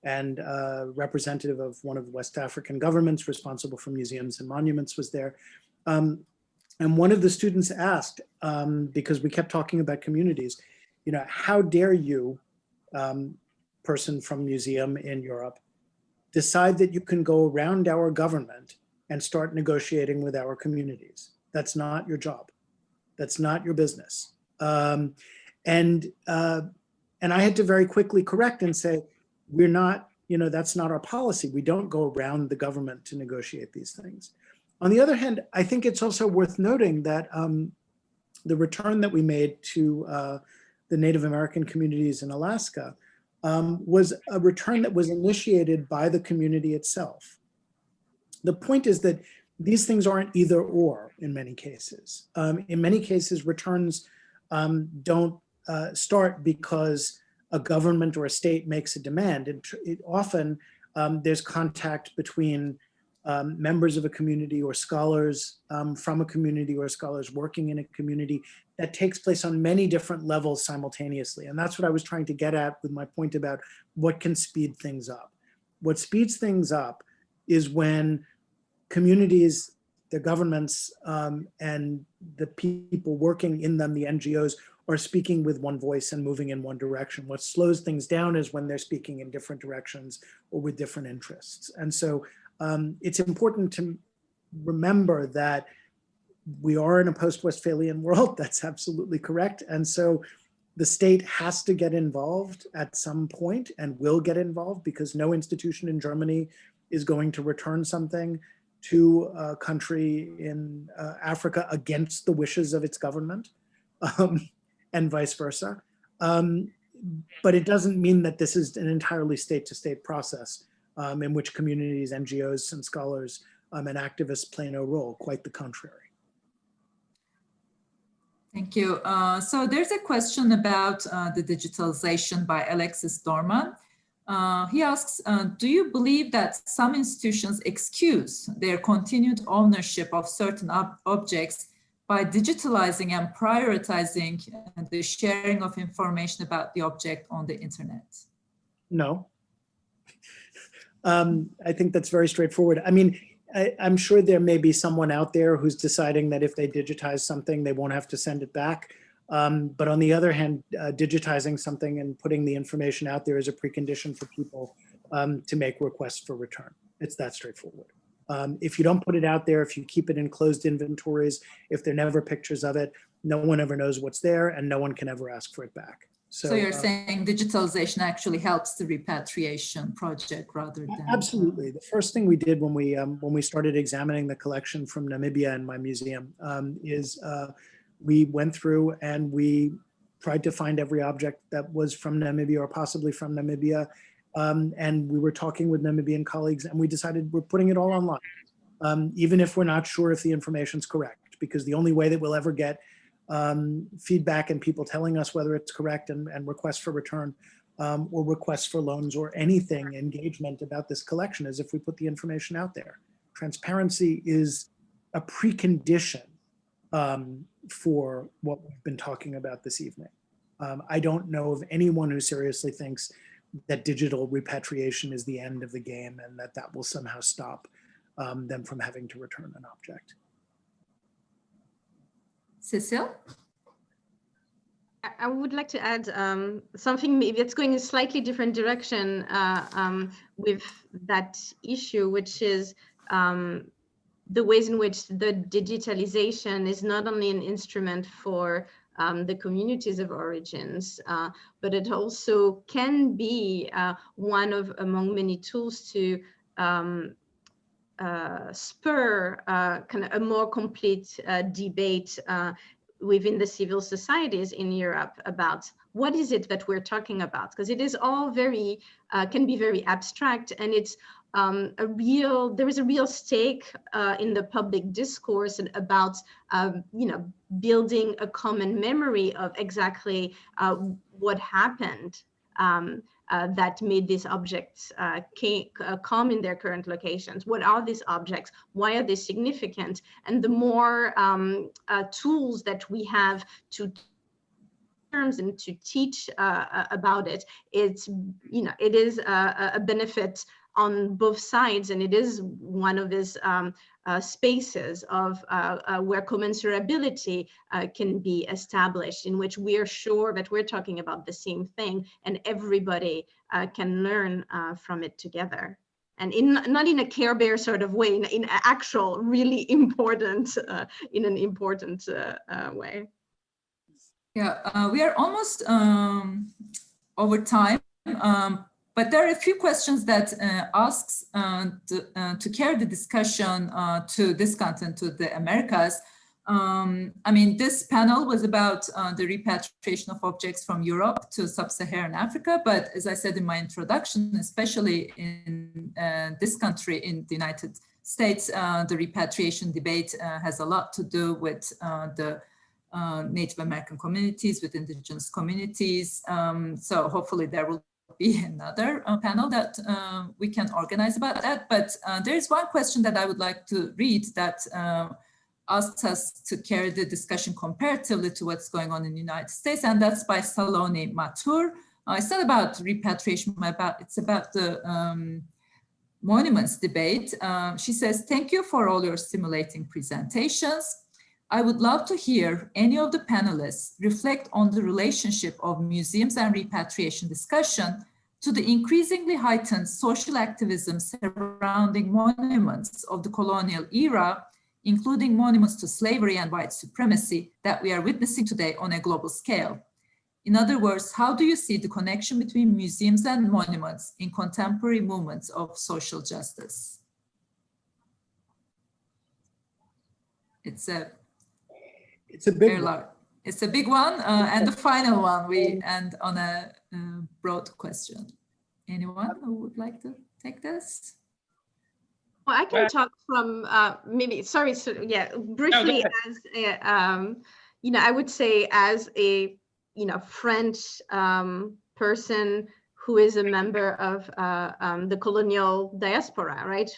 and a representative of one of the West African governments responsible for museums and monuments was there. And one of the students asked, because we kept talking about communities, how dare you, person from museum in Europe, decide that you can go around our government and start negotiating with our communities? That's not your job. That's not your business. And I had to very quickly correct and say, we're not, that's not our policy. We don't go around the government to negotiate these things. On the other hand, I think it's also worth noting that the return that we made to the Native American communities in Alaska was a return that was initiated by the community itself. The point is that these things aren't either or in many cases. In many cases, returns don't start because a government or a state makes a demand. It often there's contact between members of a community or scholars from a community or scholars working in a community that takes place on many different levels simultaneously. And that's what I was trying to get at with my point about what can speed things up. What speeds things up is when communities, the governments, and the people working in them, the NGOs, are speaking with one voice and moving in one direction. What slows things down is when they're speaking in different directions or with different interests. And so it's important to remember that we are in a post-Westphalian world. That's absolutely correct. And so the state has to get involved at some point and will get involved, because no institution in Germany is going to return something to a country in Africa against the wishes of its government, and vice versa. But it doesn't mean that this is an entirely state-to-state process in which communities, NGOs, and scholars and activists play no role, quite the contrary. Thank you. So there's a question about the digitalization by Alexis Dorman. He asks, do you believe that some institutions excuse their continued ownership of certain objects by digitalizing and prioritizing the sharing of information about the object on the internet? No. I think that's very straightforward. I mean, I'm sure there may be someone out there who's deciding that if they digitize something, they won't have to send it back. But on the other hand, digitizing something and putting the information out there is a precondition for people to make requests for return. It's that straightforward. If you don't put it out there, if you keep it in closed inventories, if there are never pictures of it, no one ever knows what's there and no one can ever ask for it back. So you're saying digitalization actually helps the repatriation project rather than... Absolutely. The first thing we did when we started examining the collection from Namibia in my museum is we went through and we tried to find every object that was from Namibia or possibly from Namibia. And we were talking with Namibian colleagues and we decided we're putting it all online, even if we're not sure if the information's correct, because the only way that we'll ever get feedback and people telling us whether it's correct and requests for return or requests for loans or anything, engagement about this collection, is if we put the information out there. Transparency is a precondition for what we've been talking about this evening. I don't know of anyone who seriously thinks that digital repatriation is the end of the game and that will somehow stop them from having to return an object. Cecile? I would like to add something maybe that's going in a slightly different direction with that issue, which is the ways in which the digitalization is not only an instrument for the communities of origins, but it also can be one of among many tools to spur kind of a more complete debate within the civil societies in Europe about what is it that we're talking about, because it is all very, can be very abstract, and it's there is a real stake in the public discourse about, building a common memory of exactly what happened that made these objects come in their current locations. What are these objects? Why are they significant? And the more tools that we have to terms and to teach about it, it is a benefit on both sides, and it is one of these spaces of where commensurability can be established, in which we are sure that we're talking about the same thing and everybody can learn from it together. And not in a Care Bear sort of way, in actual, really important, in an important way. Yeah, we are almost over time. But there are a few questions that asks to carry the discussion to this content, to the Americas. I mean, this panel was about the repatriation of objects from Europe to sub-Saharan Africa. But as I said in my introduction, especially in this country, in the United States, the repatriation debate has a lot to do with the Native American communities, with indigenous communities. So hopefully there will be another panel that we can organize about that. But there is one question that I would like to read that asks us to carry the discussion comparatively to what's going on in the United States, and that's by Saloni Matur. It's not about repatriation, it's about the monuments debate. She says, thank you for all your stimulating presentations. I would love to hear any of the panelists reflect on the relationship of museums and repatriation discussion to the increasingly heightened social activism surrounding monuments of the colonial era, including monuments to slavery and white supremacy that we are witnessing today on a global scale. In other words, how do you see the connection between museums and monuments in contemporary movements of social justice? It's a big one. It's a big one, and the final one, we end on a broad question. Anyone who would like to take this? Well, I can talk from maybe, sorry, so yeah, briefly as a, you know, I would say as a, you know, French person who is a member of the colonial diaspora, right,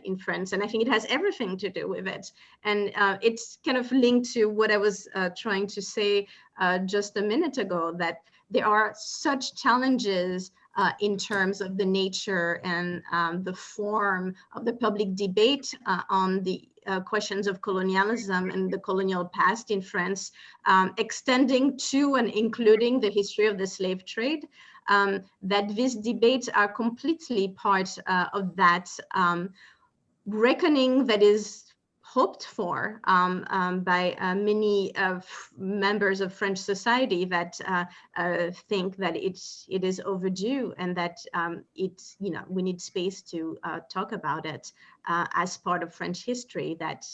in France. And I think it has everything to do with it. And it's kind of linked to what I was trying to say just a minute ago, that there are such challenges in terms of the nature and the form of the public debate on the questions of colonialism and the colonial past in France, extending to and including the history of the slave trade, that these debates are completely part of that reckoning that is hoped for by many members of French society that think that it is overdue, and that it's, you know, we need space to talk about it as part of French history, that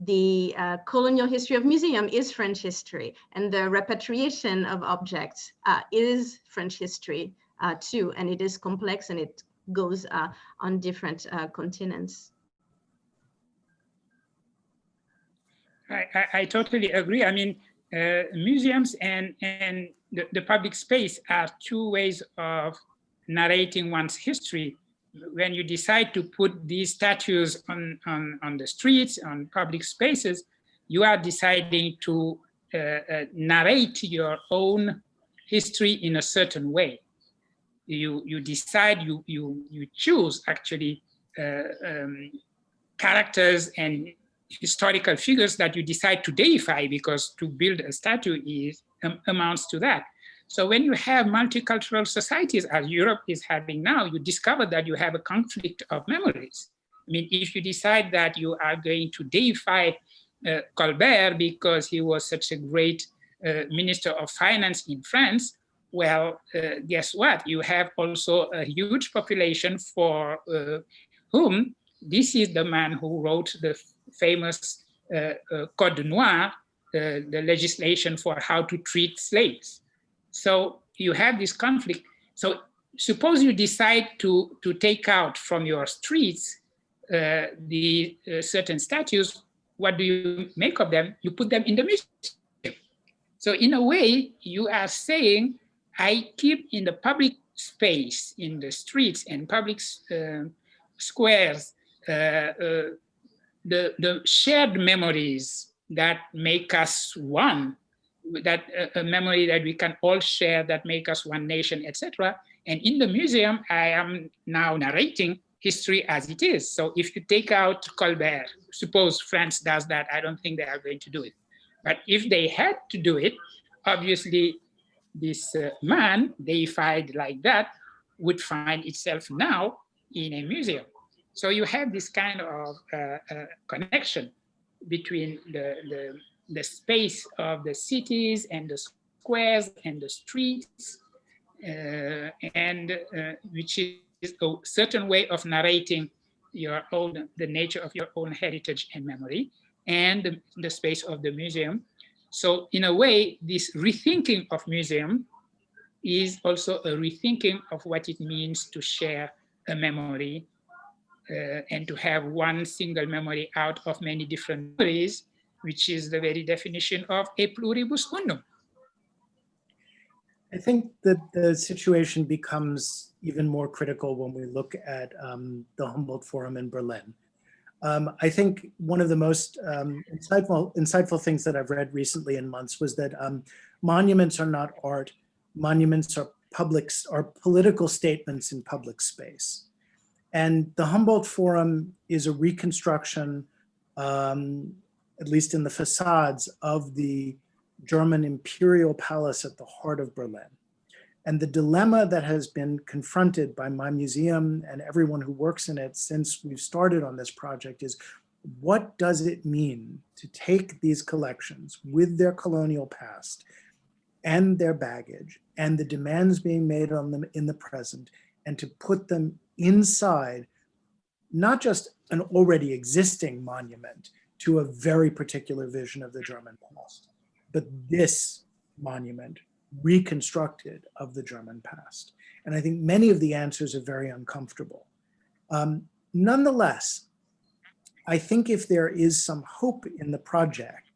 the colonial history of museum is French history, and the repatriation of objects is French history too, and it is complex and it goes on different continents. I totally agree. I mean, museums and the public space are two ways of narrating one's history. When you decide to put these statues on the streets, on public spaces, you are deciding to narrate your own history in a certain way. You decide, you choose actually characters and historical figures that you decide to deify, because to build a statue amounts to that. So when you have multicultural societies, as Europe is having now, you discover that you have a conflict of memories. I mean, if you decide that you are going to deify Colbert because he was such a great minister of finance in France, well, guess what? You have also a huge population for whom this is the man who wrote the famous Code Noir, the legislation for how to treat slaves. So you have this conflict. So suppose you decide to take out from your streets the certain statues, what do you make of them? You put them in the museum. So in a way, you are saying, I keep in the public space, in the streets and public squares, the shared memories that make us one, that a memory that we can all share, that make us one nation, etc. And in the museum, I am now narrating history as it is. So if you take out Colbert, suppose France does that, I don't think they are going to do it. But if they had to do it, obviously this man deified like that would find itself now in a museum. So you have this kind of connection between the space of the cities and the squares and the streets, and which is a certain way of narrating your own, the nature of your own heritage and memory, and the space of the museum. So in a way, this rethinking of museum is also a rethinking of what it means to share a memory and to have one single memory out of many different memories, which is the very definition of e pluribus unum. I think that the situation becomes even more critical when we look at the Humboldt Forum in Berlin. I think one of the most insightful things that I've read recently in months was that monuments are not art, monuments are political statements in public space. And the Humboldt Forum is a reconstruction, at least in the facades, of the German imperial palace at the heart of Berlin. And the dilemma that has been confronted by my museum and everyone who works in it since we've started on this project is, what does it mean to take these collections with their colonial past and their baggage and the demands being made on them in the present, and to put them inside not just an already existing monument to a very particular vision of the German past, but this monument reconstructed of the German past? And I think many of the answers are very uncomfortable. Nonetheless, I think if there is some hope in the project,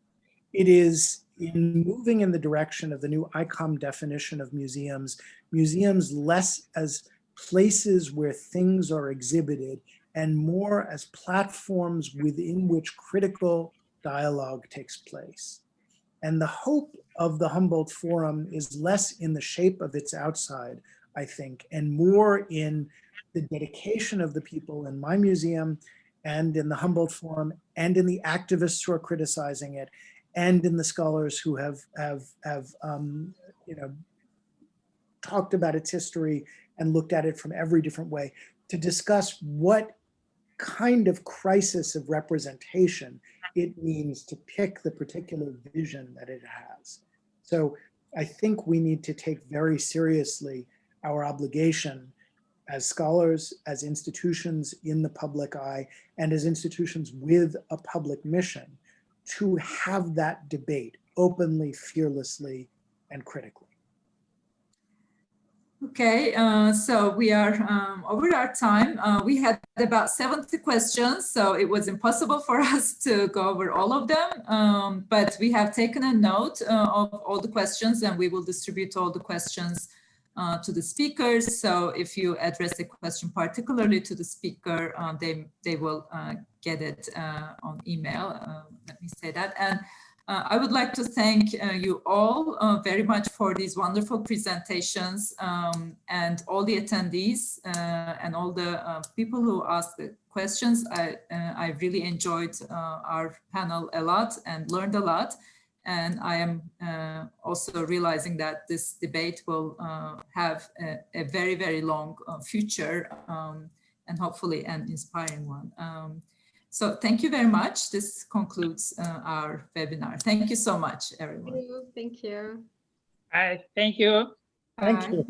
it is in moving in the direction of the new ICOM definition of museums, museums less as places where things are exhibited and more as platforms within which critical dialogue takes place. And the hope of the Humboldt Forum is less in the shape of its outside, I think, and more in the dedication of the people in my museum and in the Humboldt Forum and in the activists who are criticizing it and in the scholars who have talked about its history and looked at it from every different way to discuss what kind of crisis of representation it means to pick the particular vision that it has. So I think we need to take very seriously our obligation as scholars, as institutions in the public eye, and as institutions with a public mission to have that debate openly, fearlessly, and critically. Okay, so we are over our time. We had about 70 questions, so it was impossible for us to go over all of them, but we have taken a note of all the questions, and we will distribute all the questions to the speakers. So if you address a question particularly to the speaker, they will get it on email, let me say that. And I would like to thank you all very much for these wonderful presentations, and all the attendees and all the people who asked the questions. I really enjoyed our panel a lot and learned a lot. And I am also realizing that this debate will have a very, very long future, and hopefully an inspiring one. So thank you very much. This concludes our webinar. Thank you so much, everyone. Thank you. Thank you. Thank you.